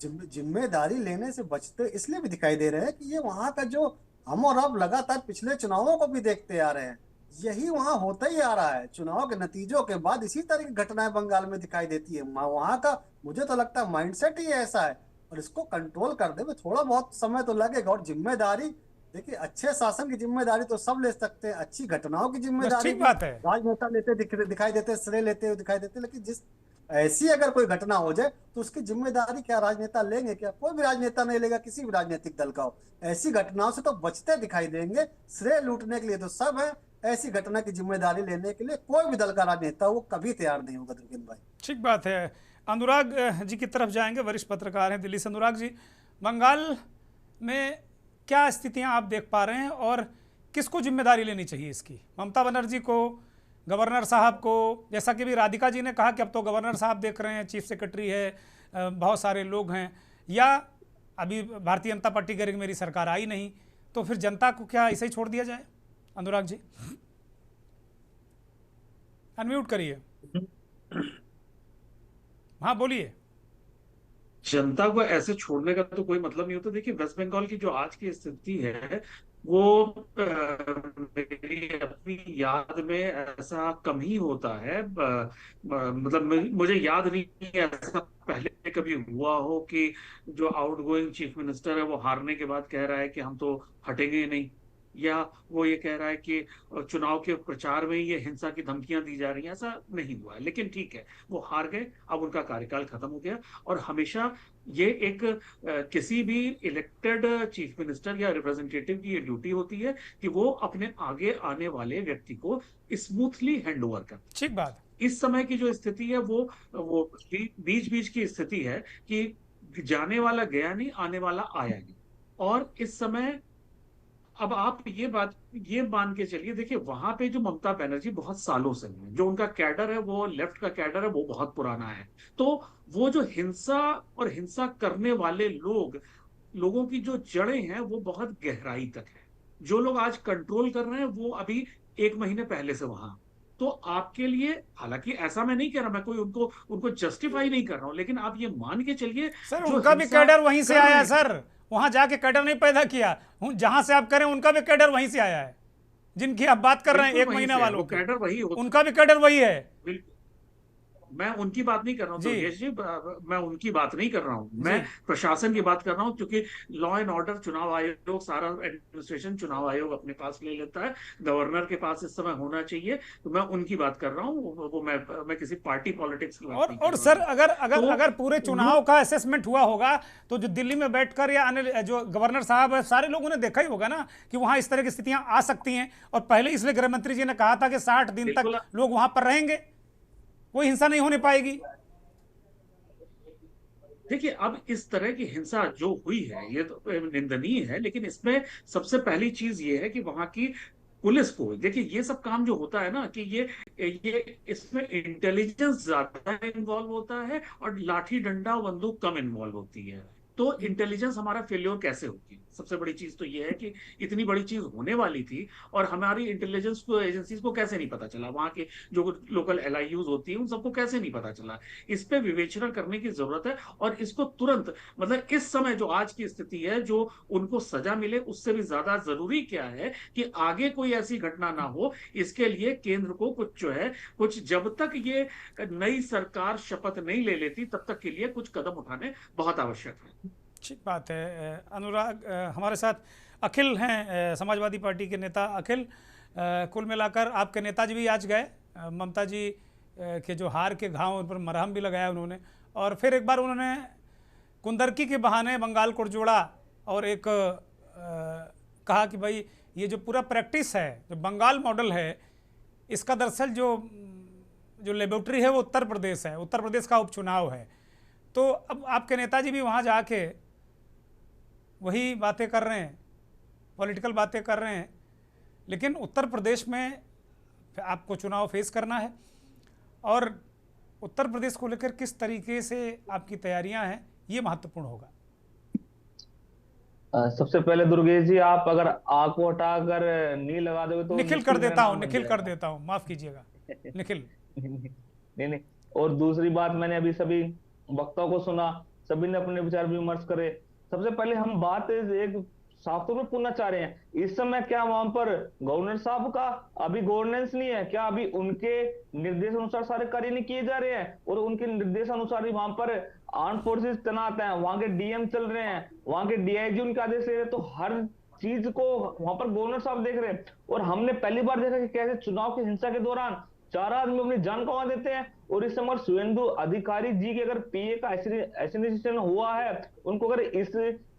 जिम्मेदारी लेने से बचते इसलिए भी दिखाई दे रहे हैं कि ये वहां का जो हम और आप लगातार पिछले चुनावों को भी देखते आ रहे हैं, यही वहां होता ही आ रहा है। चुनाव के नतीजों के बाद इसी तरह की घटनाएं बंगाल में दिखाई देती है। वहां का मुझे तो लगता है माइंडसेट ही ऐसा है, और इसको कंट्रोल करने में थोड़ा बहुत समय तो लगेगा। और जिम्मेदारी देखिए, अच्छे शासन की जिम्मेदारी तो सब ले सकते हैं, अच्छी घटनाओं की जिम्मेदारी ठीक बात है। राजनेता लेते दिखाई देते, श्रेय लेते हुए दिखाई देते, लेकिन जिस ऐसी अगर कोई घटना हो जाए तो उसकी जिम्मेदारी क्या राजनेता लेंगे? क्या कोई भी राजनेता नहीं लेगा, किसी भी राजनीतिक दल का हो। ऐसी घटनाओं से तो बचते दिखाई देंगे। श्रेय लूटने के लिए तो सब है, ऐसी घटना की जिम्मेदारी लेने के लिए कोई भी दल का राजनेता वो कभी तैयार नहीं होगा। दुर्गेंद्र भाई, ठीक बात है। अनुराग जी की तरफ जाएंगे, वरिष्ठ पत्रकार हैं दिल्ली से। अनुराग जी, बंगाल में क्या स्थितियां आप देख पा रहे हैं और किसको जिम्मेदारी लेनी चाहिए इसकी? ममता बनर्जी को, गवर्नर साहब को? जैसा कि भी राधिका जी ने कहा कि अब तो गवर्नर साहब देख रहे हैं, चीफ सेक्रेटरी है, बहुत सारे लोग हैं, या अभी भारतीय जनता पार्टी कह रही मेरी सरकार आई नहीं, तो फिर जनता को क्या ऐसे ही छोड़ दिया जाए? अनुराग जी अनम्यूट करिए। हाँ बोलिए। जनता को ऐसे छोड़ने का तो कोई मतलब नहीं होता। देखिए, वेस्ट बंगाल की जो आज की स्थिति है वो मेरी अपनी याद में ऐसा कम ही होता है। मतलब मुझे याद नहीं है ऐसा पहले कभी हुआ हो कि जो आउटगोइंग चीफ मिनिस्टर है वो हारने के बाद कह रहा है कि हम तो हटेंगे नहीं, या वो ये कह रहा है कि चुनाव के प्रचार में ये हिंसा की धमकियां दी जा रही हैं। ऐसा नहीं हुआ है, लेकिन ठीक है, वो हार गए, अब उनका कार्यकाल खत्म हो गया। और हमेशा ये एक किसी भी इलेक्टेड चीफ मिनिस्टर या रिप्रेजेंटेटिव की ये ड्यूटी होती है कि वो अपने आगे आने वाले व्यक्ति को स्मूथली हैंड ओवर कर। ठीक बात। इस समय की जो स्थिति है वो बीच बीच की स्थिति है कि जाने वाला गया नहीं, आने वाला आया नहीं। और इस समय अब आप ये मान के चलिए, देखिए वहां पे जो ममता बनर्जी बहुत सालों से है, जो उनका कैडर है वो लेफ्ट का कैडर है, वो बहुत पुराना है। तो वो जो हिंसा और हिंसा करने वाले लोगों की जो जड़ें हैं वो बहुत गहराई तक है। जो लोग आज कंट्रोल कर रहे हैं वो अभी 1 महीने पहले से वहां। तो आपके लिए, हालांकि ऐसा मैं नहीं कह रहा, मैं कोई उनको जस्टिफाई नहीं कर रहा हूं, लेकिन आप ये मान के चलिए सर उनका भी कैडर वहीं से आया है सर, वहां जाके कैडर नहीं पैदा किया। जहां से आप करें उनका भी कैडर वहीं से आया है, जिनकी आप बात कर रहे हैं 1 महीना वालों, कैडर वही, उनका भी कैडर वही है। मैं उनकी बात नहीं कर रहा हूँ दुर्गेश जी, मैं उनकी बात नहीं कर रहा हूँ, मैं प्रशासन की बात कर रहा हूँ। क्योंकि लॉ एंड ऑर्डर, चुनाव आयोग, सारा एडमिनिस्ट्रेशन चुनाव आयोग अपने पास ले लेता है, गवर्नर के पास इस समय होना चाहिए। तो मैं उनकी बात कर रहा हूँ, वो मैं किसी पार्टी पॉलिटिक्स की बात नहीं कर रहा हूं। सर अगर पूरे चुनाव का असेसमेंट हुआ होगा तो जो दिल्ली में बैठकर या अन्य जो गवर्नर साहब है, सारे लोगों ने देखा ही होगा ना कि वहां इस तरह की स्थितियां आ सकती हैं। और पहले इसलिए गृह मंत्री जी ने कहा था कि 60 दिन तक लोग वहां पर रहेंगे, कोई हिंसा नहीं होने पाएगी। देखिए, अब इस तरह की हिंसा जो हुई है ये तो निंदनीय है, लेकिन इसमें सबसे पहली चीज ये है कि वहां की पुलिस को, देखिए ये सब काम जो होता है ना कि ये इसमें इंटेलिजेंस ज्यादा इन्वॉल्व होता है और लाठी डंडा बंदूक कम इन्वॉल्व होती है। तो इंटेलिजेंस हमारा फेल्योर कैसे होगी? सबसे बड़ी चीज तो ये है कि इतनी बड़ी चीज होने वाली थी और हमारी इंटेलिजेंस को, एजेंसीज को कैसे नहीं पता चला? वहां के जो लोकल LIUs होती है उन सबको कैसे नहीं पता चला? इस पे विवेचना करने की जरूरत है और इसको तुरंत, मतलब इस समय जो आज की स्थिति है, जो उनको सजा मिले, उससे भी ज्यादा जरूरी क्या है कि आगे कोई ऐसी घटना ना हो। इसके लिए केंद्र को कुछ जब तक ये नई सरकार शपथ नहीं ले लेती तब तक के लिए कुछ कदम उठाने बहुत आवश्यक है। ठीक बात है। अनुराग, हमारे साथ अखिल हैं, समाजवादी पार्टी के नेता अखिल। कुल मिलाकर आपके नेताजी भी आज गए, ममता जी के जो हार के घाव उन पर मरहम भी लगाया उन्होंने, और फिर एक बार उन्होंने कुंदरकी के बहाने बंगाल को जोड़ा और एक कहा कि भाई ये जो पूरा प्रैक्टिस है, जो बंगाल मॉडल है, इसका दरअसल जो लेबोरेटरी है वो उत्तर प्रदेश है, उत्तर प्रदेश का उपचुनाव है। तो अब आपके नेताजी भी वहाँ जाके वही बातें कर रहे हैं, पॉलिटिकल बातें कर रहे हैं, लेकिन उत्तर प्रदेश में आपको चुनाव फेस करना है। और उत्तर प्रदेश को लेकर किस तरीके से आपकी तैयारियां हैं, ये महत्वपूर्ण होगा। सबसे पहले दुर्गेश जी, आप अगर आ को हटाकर नी लगा दोगे तो निखिल कर देता हूँ, निखिल कर देता हूँ, माफ कीजिएगा निखिल। नहीं नहीं। और दूसरी बात, मैंने अभी सभी वक्ताओं को सुना, सभी ने अपने विचार विमर्श करे। सबसे पहले हम बात एक साफ तौर पर पूछना चाह रहे हैं, इस समय क्या वहां पर गवर्नर साहब का अभी गवर्नेंस नहीं है क्या? अभी उनके निर्देश अनुसार सारे कार्य नहीं किए जा रहे हैं, और उनके निर्देश अनुसार ही वहां पर आर्म फोर्सेस तैनात हैं, वहां के डीएम चल रहे हैं, वहां के डीआईजी उनके आदेश ले रहे हैं, तो हर चीज को वहां पर गवर्नर साहब देख रहे हैं। और हमने पहली बार देखा कि कैसे चुनाव की हिंसा के दौरान 4 आदमी अपनी जान गंवा देते हैं। और इस समय शुभेंदु अधिकारी जी के अगर पीए का एसिग्नेशन हुआ है, उनको अगर इस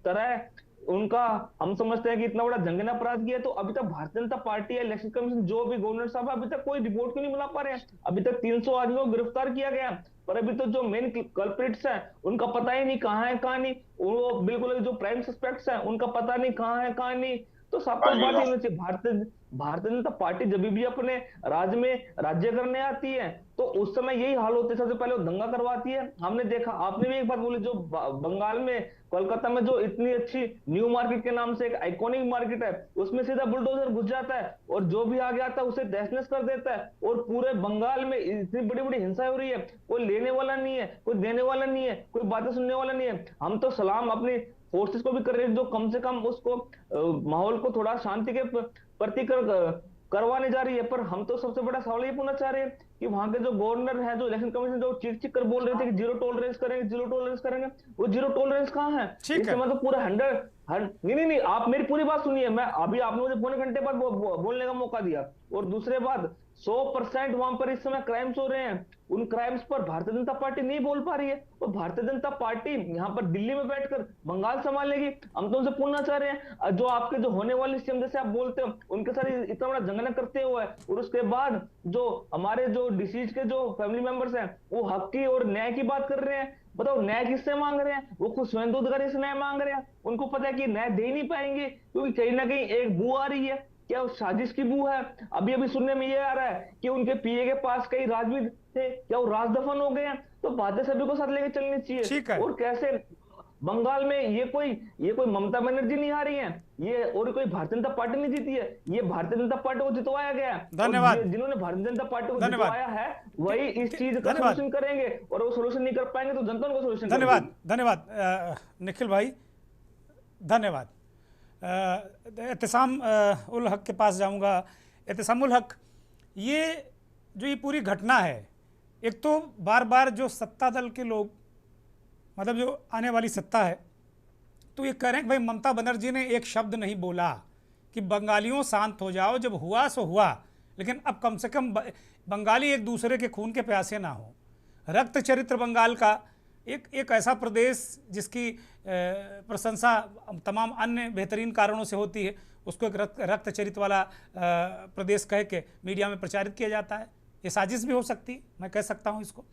तरह उनका हम समझते हैं कि इतना बड़ा जंगन अपराध किया, तो अभी तक भारतीय जनता पार्टी या इलेक्शन कमीशन जो भी गवर्नर साहब अभी तक कोई रिपोर्ट क्यों नहीं बना पा रहे हैं? अभी तक 300 आदमियों को गिरफ्तार किया गया, पर अभी तो जो मेन कल्प्रिट्स हैं उनका पता ही नहीं कहाँ है कहाँ नहीं, वो बिल्कुल जो प्राइम सस्पेक्ट्स हैं उनका पता नहीं कहाँ है कहाँ नहीं। तो सब बात ही होनी चाहिए। भारतीय जनता पार्टी जब भी अपने राज्य में राज्य करने आती है तो उस समय यही हाल होते है, सबसे पहले वो दंगा करवाती है। हमने देखा, आपने भी एक बात बोली, जो बंगाल में कोलकाता में जो इतनी अच्छी न्यू मार्केट के नाम से एक आइकॉनिक मार्केट है, उसमें सीधा बुलडोजर घुस जाता है और जो भी आगे आता है उसे तहस-नहस कर देता है। और पूरे बंगाल में इतनी बड़ी बड़ी हिंसा हो रही है, कोई लेने वाला नहीं है, कोई देने वाला नहीं है, कोई बातें सुनने वाला नहीं है। हम तो सलाम अपनी फोर्सेस को भी कर रहे हैं जो कम से कम उसको माहौल को थोड़ा शांति के प्रति करवाने जा रही है। पर हम तो सबसे बड़ा सवाल ये पूछना चाह रहे हैं कि वहां के जो गवर्नर है, जो इलेक्शन कमीशन जो चीख कर बोल रहे थे कि जीरो टॉलरेंस करेंगे, जीरो टॉलरेंस करेंगे, वो जीरो टॉलरेंस कहाँ है? इस समय तो पूरा 100 नहीं, आप मेरी पूरी बात सुनिए। मैं अभी आपने मुझे पौने घंटे बाद बोलने का मौका दिया। और दूसरे बात, 100% वहां पर इस समय क्राइम्स हो रहे हैं, उन क्राइम्स पर भारतीय जनता पार्टी नहीं बोल पा रही है, और भारतीय जनता पार्टी यहाँ पर दिल्ली में बैठकर बंगाल संभालेगी। हम तो उनसे पूछना चाह रहे हैं, जो आपके जो होने वाले सीएम जैसे आप बोलते हो उनके साथ इतना बड़ा जंगना करते हुए, और उसके बाद जो हमारे जो डिसीज के जो फैमिली मेंबर्स हैं वो हक की और न्याय की बात कर रहे हैं। बताओ न्याय किससे मांग रहे हैं? वो खुद शुभेंदु अधिकारी से न्याय मांग रहे हैं। उनको पता है कि न्याय दे नहीं पाएंगे क्योंकि कहीं ना कहीं एक बू आ रही है। क्या उस साजिश की बू है? अभी अभी सुनने में ये आ रहा है कि उनके पीए के पास कई राजवीर थे, क्या वो राज दफन हो गए हैं? तो बातें सभी को साथ लेके चलनी चाहिए। और कैसे बंगाल में ये कोई ममता बनर्जी नहीं आ रही है, ये और कोई भारतीय जनता पार्टी नहीं जीती है, ये भारतीय जनता पार्टी को जितवाया गया है। धन्यवाद। जिन्होंने भारतीय जनता पार्टी को जितवाया है वही इस चीज का सोल्यूशन करेंगे, और वो सोल्यूशन नहीं कर पाएंगे तो जनता को सोल्यूशन। धन्यवाद निखिल भाई, धन्यवाद। एहतसाम उल हक के पास जाऊंगा। एहतसाम उल हक, ये जो ये पूरी घटना है, एक तो बार बार जो सत्ता दल के लोग, मतलब जो आने वाली सत्ता है, तो ये कह रहे हैं कि भाई ममता बनर्जी ने एक शब्द नहीं बोला कि बंगालियों शांत हो जाओ, जब हुआ सो हुआ, लेकिन अब कम से कम बंगाली एक दूसरे के खून के प्यासे ना हो। रक्त चरित्र बंगाल का एक ऐसा प्रदेश जिसकी प्रशंसा तमाम अन्य बेहतरीन कारणों से होती है, उसको एक रक्त चरित्र वाला प्रदेश कह के मीडिया में प्रचारित किया जाता है। ये साजिश भी हो सकती है, मैं कह सकता हूँ इसको।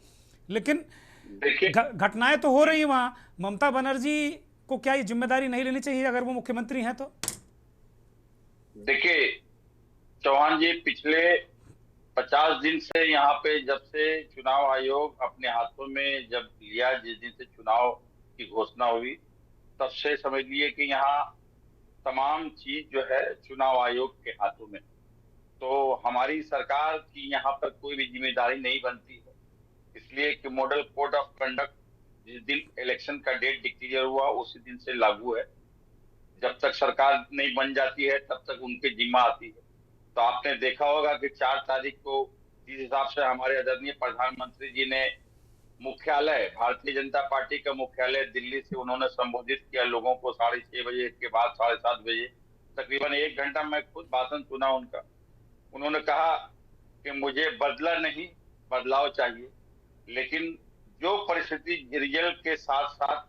लेकिन घटनाएं तो हो रही हैं वहाँ। ममता बनर्जी को क्या ये जिम्मेदारी नहीं लेनी चाहिए अगर वो मुख्यमंत्री हैं तो? देखिए चौहान जी, पिछले 50 दिन से यहाँ पे जब से चुनाव आयोग अपने हाथों में जब लिया, जिस दिन से चुनाव की घोषणा हुई, तब से समझ लिए कि यहाँ तमाम चीज जो है चुनाव आयोग के हाथों में। तो हमारी सरकार की यहाँ पर कोई भी जिम्मेदारी नहीं बनती है, इसलिए कि मॉडल कोड ऑफ कंडक्ट जिस दिन इलेक्शन का डेट डिक्लेयर हुआ उसी दिन से लागू है। जब तक सरकार नहीं बन जाती है तब तक उनकी जिम्मा आती है। तो आपने देखा होगा कि 4 तारीख को जिस हिसाब से हमारे आदरणीय प्रधानमंत्री जी ने मुख्यालय, भारतीय जनता पार्टी का मुख्यालय दिल्ली से उन्होंने संबोधित किया लोगों को 6:30 बजे के बाद 7:30 बजे, तकरीबन 1 घंटा मैं खुद भाषण सुना उनका। उन्होंने कहा कि मुझे बदला नहीं बदलाव चाहिए, लेकिन जो परिस्थिति रिजल्ट के साथ साथ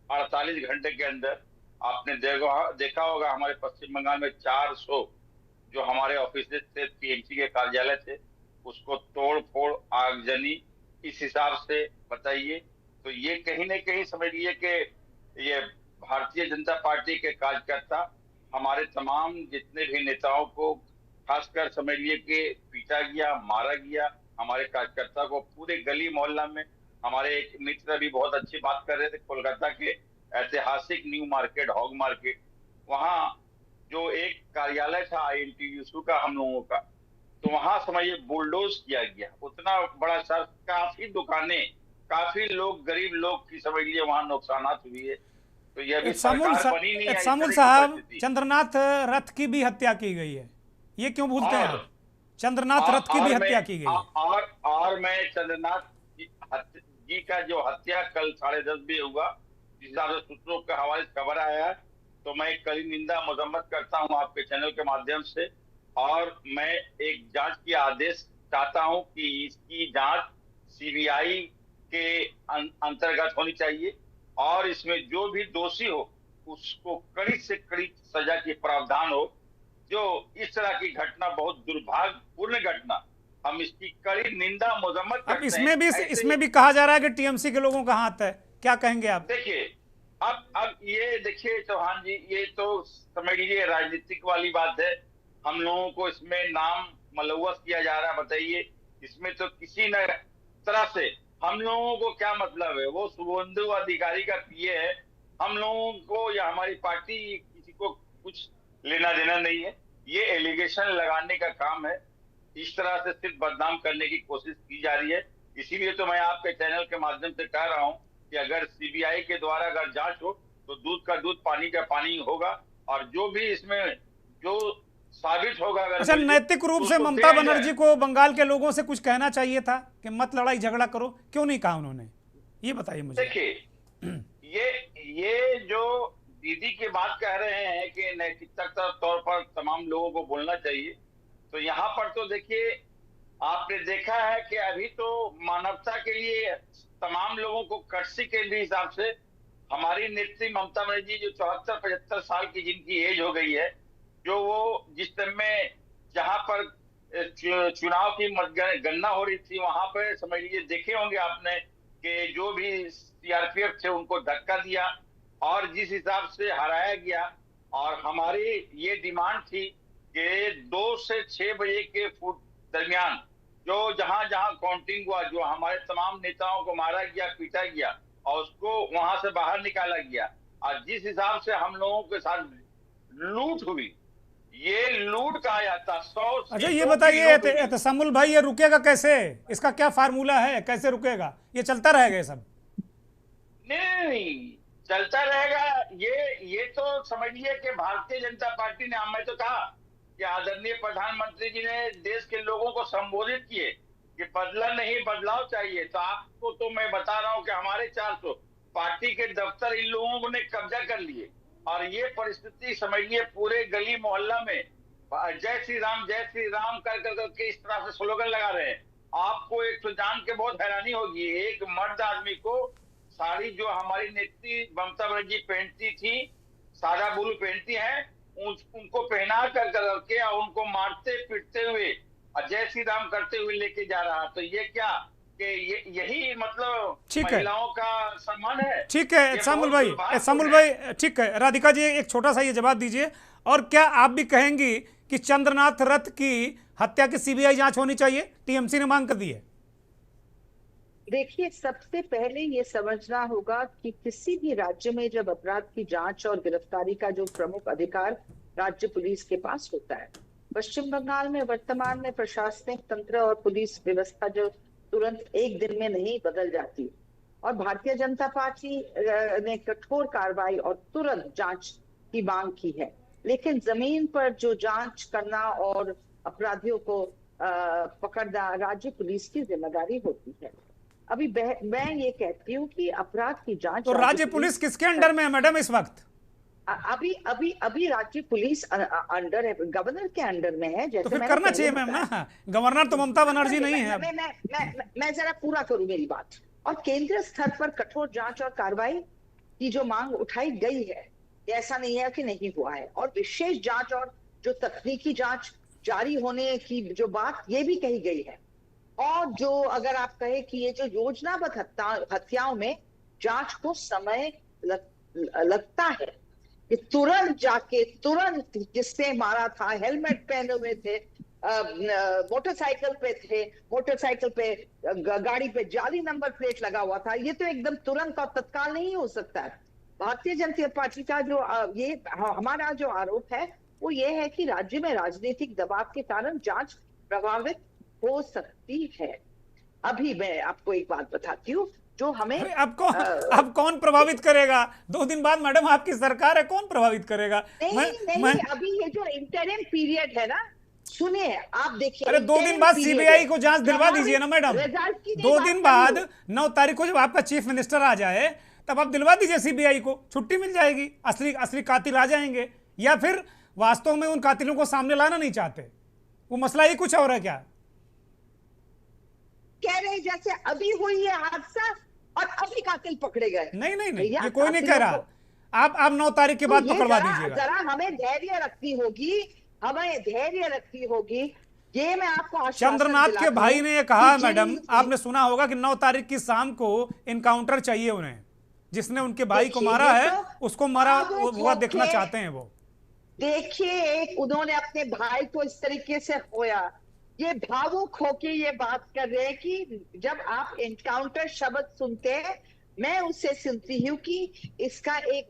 48 घंटे के अंदर आपने देखा होगा हमारे पश्चिम बंगाल में 400 जो हमारे ऑफिस थे, टीएमसी के कार्यालय थे, उसको तोड़ फोड़ आगजनी, इस हिसाब से बताइए। तो ये कहीं न कहीं समझिए कि ये भारतीय जनता पार्टी के कार्यकर्ता हमारे तमाम जितने भी नेताओं को खासकर समझिए कि पीटा गया, मारा गया। हमारे कार्यकर्ता को पूरे गली मोहल्ला में, हमारे एक मित्र भी बहुत अच्छी बात कर रहे थे, कोलकाता के ऐतिहासिक न्यू मार्केट, हॉग मार्केट, वहाँ जो एक कार्यालय था INTUSU का हम लोगों का, तो वहां समझिए बुलडोज किया गया। उतना बड़ा शहर, काफी दुकानें, काफी लोग, गरीब लोग की समझिए वहां नुकसानात हुई है। तो यह भी सरकार बनी नहीं है। सामुल साहब, चंद्रनाथ रथ की भी हत्या की गई है, ये क्यों भूलते हैं आप? चंद्रनाथ रथ की भी हत्या की गई है। और मैं चंद्रनाथ जी का जो हत्या कल 10:30 बजे हुआ, जिस हिसाब से सूत्रों के हवाले से खबर आया है, तो मैं कड़ी निंदा मजम्मत करता हूं आपके चैनल के माध्यम से। और मैं एक जांच की आदेश चाहता हूं कि इसकी जांच CBI के अंतर्गत होनी चाहिए और इसमें जो भी दोषी हो उसको कड़ी से कड़ी सजा की प्रावधान हो। जो इस तरह की घटना, बहुत दुर्भाग्यपूर्ण घटना, हम इसकी कड़ी निंदा मजम्मत करते हैं। इसमें भी कहा जा रहा है कि TMC के लोगों का हाथ है, क्या कहेंगे आप? देखिए, अब ये देखिए चौहान जी, ये तो समझ लीजिए राजनीतिक वाली बात है। हम लोगों को इसमें नाम मलवस किया जा रहा है। बताइए, इसमें तो किसी न तरह से हम लोगों को क्या मतलब है? वो शुभेंदु अधिकारी का PA है, हम लोगों को या हमारी पार्टी किसी को कुछ लेना देना नहीं है। ये एलिगेशन लगाने का काम है, इस तरह से सिर्फ बदनाम करने की कोशिश की जा रही है। इसीलिए तो मैं आपके चैनल के माध्यम से कह रहा हूं कि अगर CBI के द्वारा अगर जांच हो तो दूध का दूध, पानी का पानी होगा, और जो भी इसमें जो साबित होगा। अच्छा, नैतिक रूप से ममता बनर्जी को बंगाल के लोगों से कुछ कहना चाहिए था कि मत लड़ाई झगड़ा करो, क्यों नहीं कहा उन्होंने? ये बताइए मुझे। देखिए, ये जो दीदी की बात कह रहे हैं कि नैतिकता तौर पर तमाम लोगों को बोलना चाहिए, तो यहाँ पर तो देखिए, आपने देखा है कि अभी तो मानवता के लिए तमाम लोगों को कर्सी के भी हिसाब से हमारी नेत्री ममता बनर्जी, जो 74-75 साल की जिनकी एज हो गई है, जो वो जिस समय जहां पर चुनाव की मतगणना हो रही थी, वहां पर समझ लीजिए देखे होंगे आपने कि जो भी CRPF थे उनको धक्का दिया और जिस हिसाब से हराया गया। और हमारी ये डिमांड थी कि 2 से 6 बजे के दरमियान जो जहां जहां काउंटिंग हुआ, जो हमारे तमाम नेताओं को मारा गया, पीटा गया और उसको वहां से बाहर निकाला गया, और जिस हिसाब से हम लोगों के साथ लूट हुई, ये लूट कहा जाता 100। अच्छा, ये बताइए तसम्मुल भाई, ये रुकेगा कैसे? इसका क्या फार्मूला है, कैसे रुकेगा? ये चलता रहेगा ये सब? नहीं चलता रहेगा। ये तो समझिए कि भारतीय जनता पार्टी ने, मैं तो कहा कि आदरणीय प्रधानमंत्री जी ने देश के लोगों को संबोधित किए कि बदला नहीं, बदलाव चाहिए। तो आपको तो मैं बता रहा हूं कि हमारे 400 पार्टी के दफ्तर इन लोगों ने कब्जा कर लिए, और ये परिस्थिति समझिए पूरे गली मोहल्ला में जय श्री राम कर करके इस तरह से स्लोगन लगा रहे हैं। आपको एक तो जान के बहुत हैरानी होगी, एक मर्द आदमी को साड़ी जो हमारी नेत्री ममता बनर्जी पहनती थी, सादा ब्लू पहनती है, उनको पहना कर करके और उनको मारते पीटते हुए और जय श्री राम करते हुए लेके जा रहा। तो ये क्या कि यही मतलब महिलाओं का सम्मान है? ठीक है सामुल भाई, ठीक है। राधिका जी, एक छोटा सा ये जवाब दीजिए, और क्या आप भी कहेंगी कि चंद्रनाथ रथ की हत्या की CBI जांच होनी चाहिए? TMC ने मांग कर दी है। देखिए, सबसे पहले ये समझना होगा कि किसी भी राज्य में जब अपराध की जांच और गिरफ्तारी का जो प्रमुख अधिकार राज्य पुलिस के पास होता है, पश्चिम बंगाल में वर्तमान में प्रशासनिक तंत्र और पुलिस व्यवस्था जो तुरंत एक दिन में नहीं बदल जाती, और भारतीय जनता पार्टी ने कठोर कार्रवाई और तुरंत जांच की मांग की है। लेकिन जमीन पर जो जांच करना और अपराधियों को पकड़ना राज्य पुलिस की जिम्मेदारी होती है। अभी मैं ये कहती हूँ कि अपराध की जांच, तो राज्य पुलिस किसके अंडर में है मैडम इस वक्त? अभी राज्य पुलिस अंडर है, गवर्नर के अंडर में है। जैसे तो फिर करना चाहिए मैम ना, गवर्नर तो ममता बनर्जी नहीं है। मैं जरा पूरा करूं मेरी बात। और केंद्रीय स्तर पर कठोर जांच और कार्रवाई की जो मांग उठाई गई है, ऐसा नहीं है कि नहीं हुआ है, और विशेष जांच और जो तकनीकी जांच जारी होने की जो बात ये भी कही गई है। और जो अगर आप कहे कि ये जो योजनाबद्ध हत्याओं में जांच को समय लगता है, कि तुरंत जाके तुरंत जिसने मारा था हेलमेट पहने हुए थे, मोटरसाइकिल पे गाड़ी पे जाली नंबर प्लेट लगा हुआ था, ये तो एकदम तुरंत और तत्काल नहीं हो सकता है। भारतीय जनता पार्टी का जो ये हमारा जो आरोप है वो ये है कि राज्य में राजनीतिक दबाव के कारण जांच प्रभावित हो सकती है। अभी मैं आपको एक बात बताती हूँ जो हमें अब कौन प्रभावित करेगा? 2 दिन बाद मैडम आपकी सरकार है, कौन प्रभावित करेगा? नहीं, अभी ये जो इंटरिम पीरियड है ना, सुनिए आप देखिए। अरे 2 दिन बाद सीबीआई को जांच दिलवा दीजिए ना मैडम। 2 दिन बाद 9 तारीख को जब आपका चीफ मिनिस्टर आ जाए तब आप दिलवा दीजिए सीबीआई को, छुट्टी मिल जाएगी, असली कातिल आ जाएंगे। या फिर वास्तव में उन कातिलों को सामने लाना नहीं चाहते, वो मसला ही कुछ और है क्या? कह रहे जैसे अभी हुई है हादसा और अभी कातिल पकड़े गए। नहीं, ये कोई नहीं कह रहा। आप 9 तारीख के बाद पकड़वा दीजिएगा। जरा हमें धैर्य रखनी होगी। ये मैं आपको चंद्रनाथ के भाई ने ये कहा मैडम, आपने सुना होगा कि 9 तारीख की शाम को इनकाउंटर चाहिए उन्हें। जिसने उनके भाई को मारा है उसको मारा हुआ देखना चाहते हैं वो। देखिए, उन्होंने अपने भाई को इस तरीके से खोया, ये भावुक होके ये बात कर रहे हैं कि जब आप एनकाउंटर शब्द सुनते हैं, मैं उससे सुनती हूँ कि इसका एक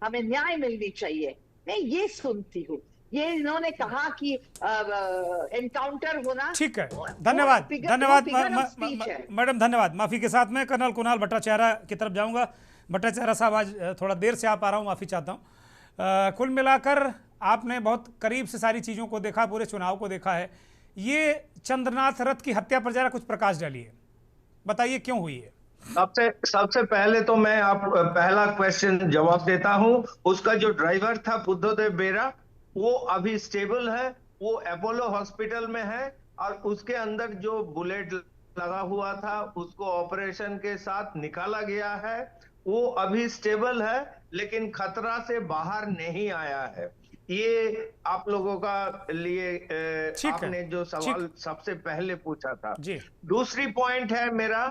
हमें न्याय मिलनी चाहिए। मैं ये सुनती हूँ। ये इन्होंने कहा कि एनकाउंटर होना ठीक है। धन्यवाद मैडम, धन्यवाद। माफी के साथ में कर्नल कुणाल भट्टाचार्य की तरफ जाऊंगा। भट्टाचार्य साहब, आज थोड़ा देर से आ पा रहा हूँ, माफी चाहता हूँ। कुल मिलाकर आपने बहुत करीब से सारी चीज़ों को देखा, पूरे चुनाव को देखा है। ये चंद्रनाथ रथ की हत्या पर जरा कुछ प्रकाश डालिए, बताइए क्यों हुई है। सबसे पहले तो मैं आप पहला क्वेश्चन जवाब देता हूं। उसका जो ड्राइवर था बुद्धदेव बेरा, वो अभी स्टेबल है, वो अपोलो हॉस्पिटल में है और उसके अंदर जो बुलेट लगा हुआ था उसको ऑपरेशन के साथ निकाला गया है। वो अभी स्टेबल है लेकिन खतरा से बाहर नहीं आया है। ये आप लोगों का लिए आपने जो सवाल सबसे पहले पूछा था। दूसरी पॉइंट है मेरा,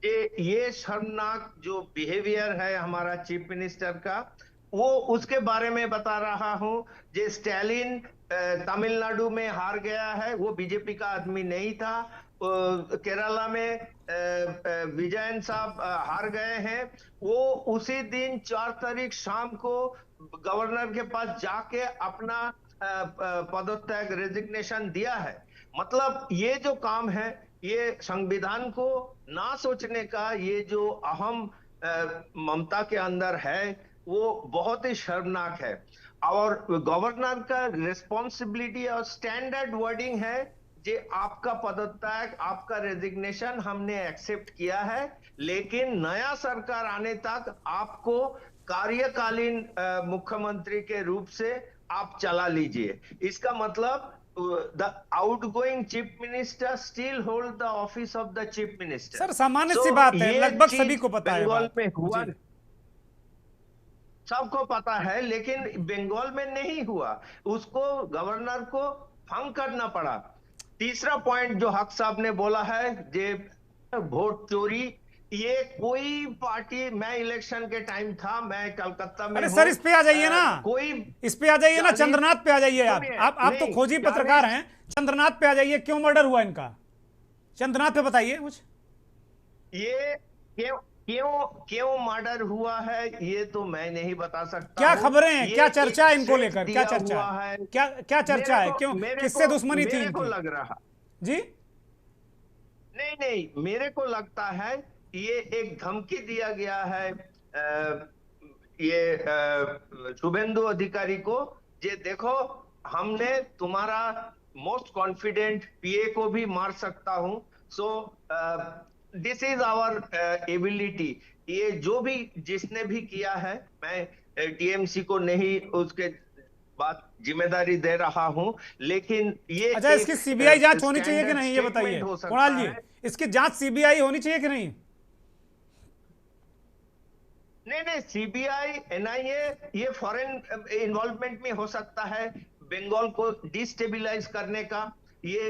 ये शर्मनाक जो बिहेवियर है हमारा चीफ मिनिस्टर का, वो उसके बारे में बता रहा हूं। जे स्टैलिन तमिलनाडु में हार गया है, वो बीजेपी का आदमी नहीं था। केरला में विजयन साहब हार गए हैं। वो उसी दिन 4 तारीख शाम को गवर्नर के पास जाके अपना पदत्याग रेजिग्नेशन दिया है। मतलब ये जो काम है, ये संविधान को ना सोचने का ये जो अहम ममता के अंदर है, वो बहुत ही शर्मनाक है। और गवर्नर का रिस्पॉन्सिबिलिटी और स्टैंडर्ड वर्डिंग है जे आपका पदत्याग, आपका रेजिग्नेशन हमने एक्सेप्ट किया है, लेकिन नया सरकार आने तक आपको कार्यकालीन मुख्यमंत्री के रूप से आप चला लीजिए। इसका मतलब the outgoing chief minister still hold the office of the chief minister। Sir सामान्य सी बात है, लगभग सभी को पता है। बंगाल में हुआ, सबको पता है, लेकिन बंगाल में नहीं हुआ। उसको गवर्नर को भंग करना पड़ा। तीसरा पॉइंट जो हक साहब ने बोला है, जे वोट चोरी, ये कोई पार्टी, मैं इलेक्शन के टाइम था, मैं कलकत्ता में। अरे सर इस पे आ जाइए ना, इस पे आ जाइए ना, चंद्रनाथ पे आ जाइए। आप तो खोजी पत्रकार हैं, चंद्रनाथ पे आ जाइए। क्यों मर्डर हुआ इनका, चंद्रनाथ पे बताइए कुछ। ये क्यों मर्डर हुआ है ये तो मैं नहीं बता सकता। क्या खबरें हैं, क्या चर्चा है इनको लेकर, क्या चर्चा है, क्या चर्चा है, क्यों, किससे दुश्मनी थी इनकी? लग रहा जी नहीं, मेरे को लगता है ये एक धमकी दिया गया है ये शुभेंदु अधिकारी को, जे देखो हमने तुम्हारा मोस्ट कॉन्फिडेंट पीए को भी मार सकता हूं। So this is our ability. ये जो भी जिसने भी किया है, मैं टीएमसी को नहीं उसके बात जिम्मेदारी दे रहा हूं, लेकिन ये अच्छा, इसकी सीबीआई जांच होनी चाहिए कि नहीं, ये बताइए कुणाल जी, इसकी जांच सीबीआई होनी चाहिए कि नहीं? नहीं, सीबीआई एनआईए ये फॉरेन इन्वॉल्वमेंट में हो सकता है बंगाल को डिस्टेबिलाइज करने का। ये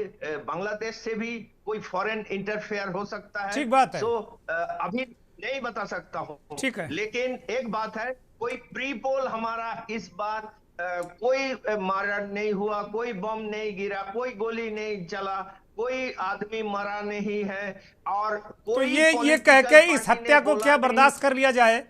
बांग्लादेश से भी कोई फॉरेन इंटरफेयर हो सकता है। ठीक बात है। तो अभी नहीं बता सकता हूँ, ठीक है। लेकिन एक बात है, कोई प्री पोल हमारा इस बार कोई मारा नहीं हुआ, कोई बम नहीं गिरा, कोई गोली नहीं चला, कोई आदमी मरा नहीं है और तो कोई ये कह के political इस party हत्या ने को बोला क्या नहीं। बर्दाश्त कर लिया जाए?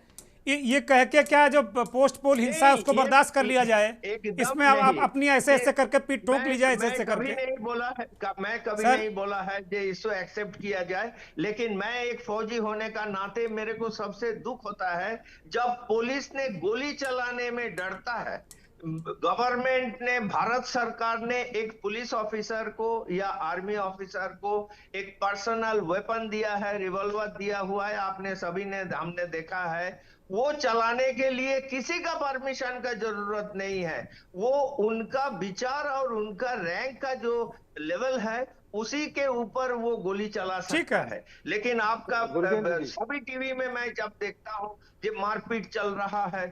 ये कह के क्या जो पोस्ट पोल हिंसा है उसको बर्दाश्त कर लिया जाए? इसमें आप अपनी ऐसे ऐसे करके पीठ ठोक ली जाए, ऐसे ऐसे कभी करके? नहीं बोला है, मैं कभी सर? नहीं बोला है कि इसको एक्सेप्ट किया जाए, लेकिन मैं एक फौजी होने का नाते मेरे को सबसे दुख होता है जब पुलिस ने गोली चलाने में डरता है। गवर्नमेंट ने, भारत सरकार ने एक पुलिस ऑफिसर को या आर्मी ऑफिसर को एक पर्सनल वेपन दिया है, रिवॉल्वर दिया हुआ है, आपने सभी ने, हमने देखा है। वो चलाने के लिए किसी का परमिशन का जरूरत नहीं है, वो उनका विचार और उनका रैंक का जो लेवल है उसी के ऊपर वो गोली चला सकता है। लेकिन आपका सभी टीवी में मैं जब देखता हूँ ये मारपीट चल रहा है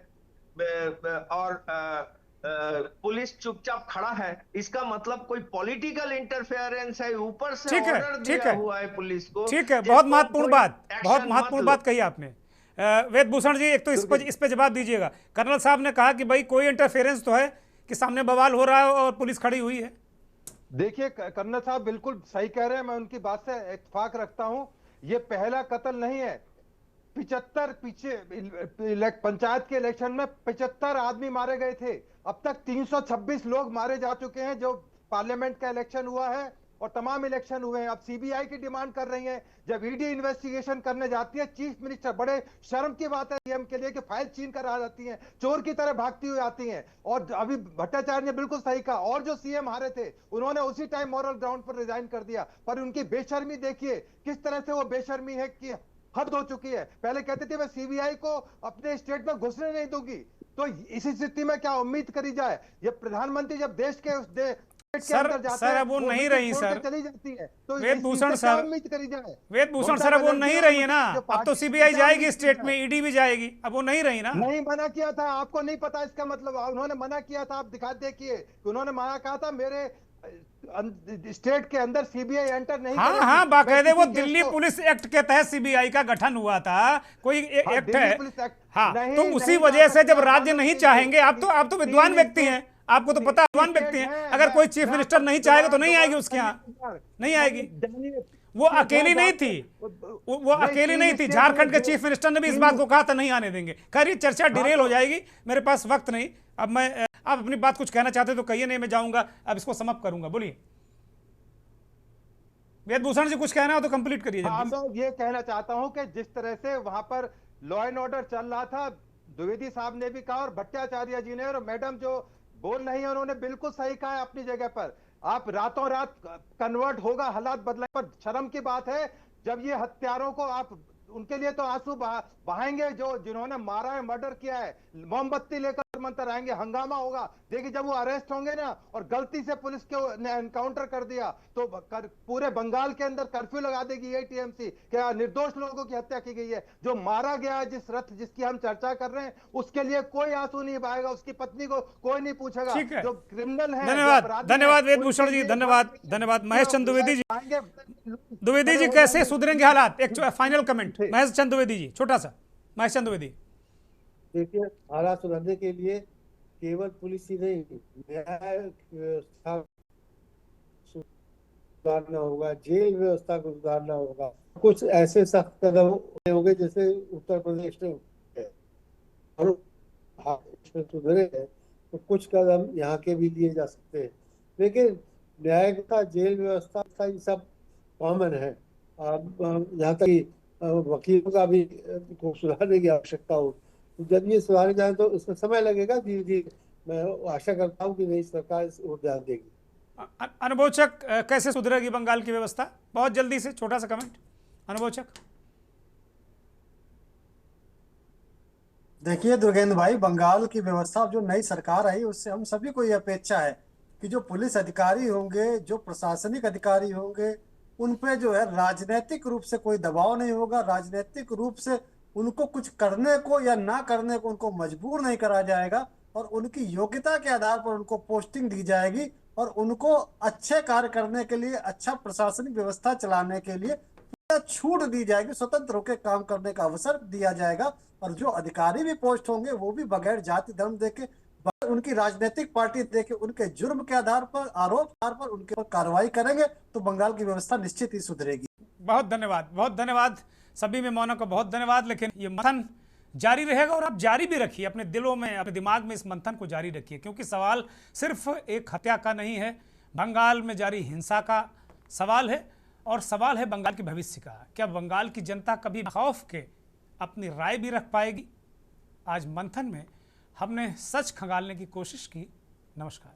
और पुलिस चुपचाप खड़ा है, इसका मतलब कोई पॉलिटिकल इंटरफेरेंस है, ऊपर से ऑर्डर दिया हुआ है पुलिस को। ठीक है, बहुत महत्वपूर्ण बात कही आपने। वेदभूषण जी, एक तो इस पे जवाब दीजिएगा। कर्नल साहब ने कहा कि भाई कोई इंटरफेरेंस तो है कि सामने बवाल हो रहा है और पुलिस खड़ी हुई है। देखिए, कर्नल साहब बिल्कुल सही कह रहे हैं, मैं उनकी बात से इत्तेफाक रखता हूं। ये पहला कत्ल नहीं है। 75 पंचायत के इलेक्शन में 75 आदमी मारे गए थे। अब तक 326 लोग मारे जा चुके हैं। जो पार्लियामेंट का इलेक्शन हुआ है और तमाम इलेक्शन हुए हैं। अब सीबीआई की डिमांड कर रही है। जब ईडी इन्वेस्टिगेशन करने जाती है, चीफ मिनिस्टर, बड़े शर्म की बात है सीएम के लिए कि फाइल छीन कर आ जाती हैं, चोर की तरह भागती हुई आती हैं। और अभी भट्टाचार्य ने बिल्कुल सही कहा, और जो सीएम हारे थे उन्होंने उसी टाइम मॉरल ग्राउंड पर रिजाइन कर दिया। पर उनकी बेशर्मी देखिए, किस तरह से वो बेशर्मी है कि हद हो चुकी है। पहले कहते थे मैं सीबीआई को अपने स्टेट में घुसने नहीं दूंगी, तो इसी स्थिति में क्या उम्मीद करी जाए? ये प्रधानमंत्री जब देश के सर अब वो नहीं रही सर, चली जाती है, तो वेदभूषण सर, उम्मीद करी जाए? वेदभूषण सर, अब वो नहीं रही है ना। अब तो सीबीआई जाएगी स्टेट में, ईडी भी जाएगी, अब वो नहीं रही ना। नहीं, मना किया था, आपको नहीं पता इसका मतलब? उन्होंने मना किया था, आप दिखा देखिए, उन्होंने मना कहा था मेरे स्टेट के अंदर सीबीआई एंटर नहीं करेगी। हाँ, बाकायदे वो दिल्ली पुलिस एक्ट के तहत सीबीआई का गठन हुआ था, कोई एक्ट है। हाँ, तो उसी वजह से जब राज्य नहीं चाहेंगे, आप तो विद्वान व्यक्ति हैं, आपको तो पता, विद्वान व्यक्ति हैं, अगर कोई चीफ मिनिस्टर नहीं चाहेगा तो नहीं आएगी उसके यहाँ, नहीं आएगी। वो अकेली नहीं थी, वो अकेली नहीं थी। झारखंड के चीफ मिनिस्टर ने भी इस बात को कहा था नहीं आने देंगे। खैर, ये चर्चा डिरेल हो जाएगी, मेरे पास वक्त नहीं। अब मैं, आप अपनी बात कुछ कहना चाहते तो कहिए, नहीं मैं जाऊंगा, अब इसको समाप्त करूंगा। बोलिए वेदभूषण जी, कुछ कहना हो तो कंप्लीट करिए। मैं ये कहना चाहता हूं कि जिस तरह से वहां पर लॉ एंड ऑर्डर चल रहा था, द्विवेदी साहब ने भी कहा और भट्टाचार्य जी ने, और मैडम जो बोल रही है उन्होंने बिल्कुल सही कहा है अपनी जगह पर। आप रातों रात कन्वर्ट होगा, हालात बदले, पर शर्म की बात है जब ये हत्यारों को आप, उनके लिए तो आंसू बहाएंगे जो जिन्होंने मारा है, मर्डर किया है, मोमबत्ती लेकर मंतर आएंगे, हंगामा होगा। देखिए, जब वो अरेस्ट होंगे ना, और गलती से पुलिस को एनकाउंटर कर दिया तो पूरे बंगाल के अंदर कर्फ्यू लगा देगी ये टीएमसी, क्या निर्दोष लोगों की हत्या की गई है। जो मारा गया जिस रथ जिसकी हम चर्चा कर रहे हैं, उसके लिए कोई आंसू नहीं बहाएगा, उसकी पत्नी को कोई नहीं पूछेगा। जो क्रिमिनल है, धन्यवाद वेदभूषण जी, धन्यवाद। महेश चंद्र द्विवेदी जी, कैसे सुधरेंगे हालात? एक फाइनल कमेंट महेश चंद्र द्विवेदी जी, छोटा सा। महेश चंद्र द्विवेदी, देखिए, हालात सुधारने के लिए केवल पुलिस ही नहीं, न्याय व्यवस्था सुधारना होगा, जेल व्यवस्था को सुधारना होगा। कुछ ऐसे सख्त कदम होंगे जैसे उत्तर प्रदेश में और सुधरे हैं, तो कुछ कदम यहाँ के भी लिए जा सकते हैं। लेकिन न्याय व्यवस्था, जेल व्यवस्था, ये सब कॉमन है। यहाँ तक वकीलों का भी को सुधारने की आवश्यकता हो, जब ये सुधारे जाए तो इसमें समय लगेगा। धीरे धीरे मैं आशा करता हूँ कि नई सरकार इस ओर ध्यान देगी। अनुभवचक, कैसे सुधरेगी बंगाल की व्यवस्था? बहुत जल्दी से छोटा सा कमेंट अनुभवचक। देखिए दुर्गेंद्र भाई, बंगाल की व्यवस्था, जो नई सरकार आई उससे हम सभी को ये अपेक्षा है कि जो पुलिस अधिकारी होंगे, जो प्रशासनिक अधिकारी होंगे, उन पे जो है राजनीतिक रूप से कोई दबाव नहीं होगा। राजनीतिक रूप से उनको कुछ करने को या ना करने को उनको मजबूर नहीं करा जाएगा, और उनकी योग्यता के आधार पर उनको पोस्टिंग दी जाएगी, और उनको अच्छे कार्य करने के लिए, अच्छा प्रशासनिक व्यवस्था चलाने के लिए छूट दी जाएगी, स्वतंत्र होकर काम करने का अवसर दिया जाएगा। और जो अधिकारी भी पोस्ट होंगे वो भी बगैर जाति धर्म देके उनकी राजनीतिक पार्टी देखे, उनके जुर्म के आधार पर, आरोप के आधार पर उनके ऊपर कार्रवाई करेंगे तो बंगाल की व्यवस्था निश्चित ही सुधरेगी। बहुत धन्यवाद सभी में मौनों को बहुत धन्यवाद। लेकिन ये मंथन जारी रहेगा और आप जारी भी रखिए, अपने दिलों में, अपने दिमाग में इस मंथन को जारी रखिए, क्योंकि सवाल सिर्फ एक हत्या का नहीं है, बंगाल में जारी हिंसा का सवाल है और सवाल है बंगाल के भविष्य का। क्या बंगाल की जनता कभी खौफ के अपनी राय भी रख पाएगी? आज मंथन में हमने सच खंगालने की कोशिश की। नमस्कार।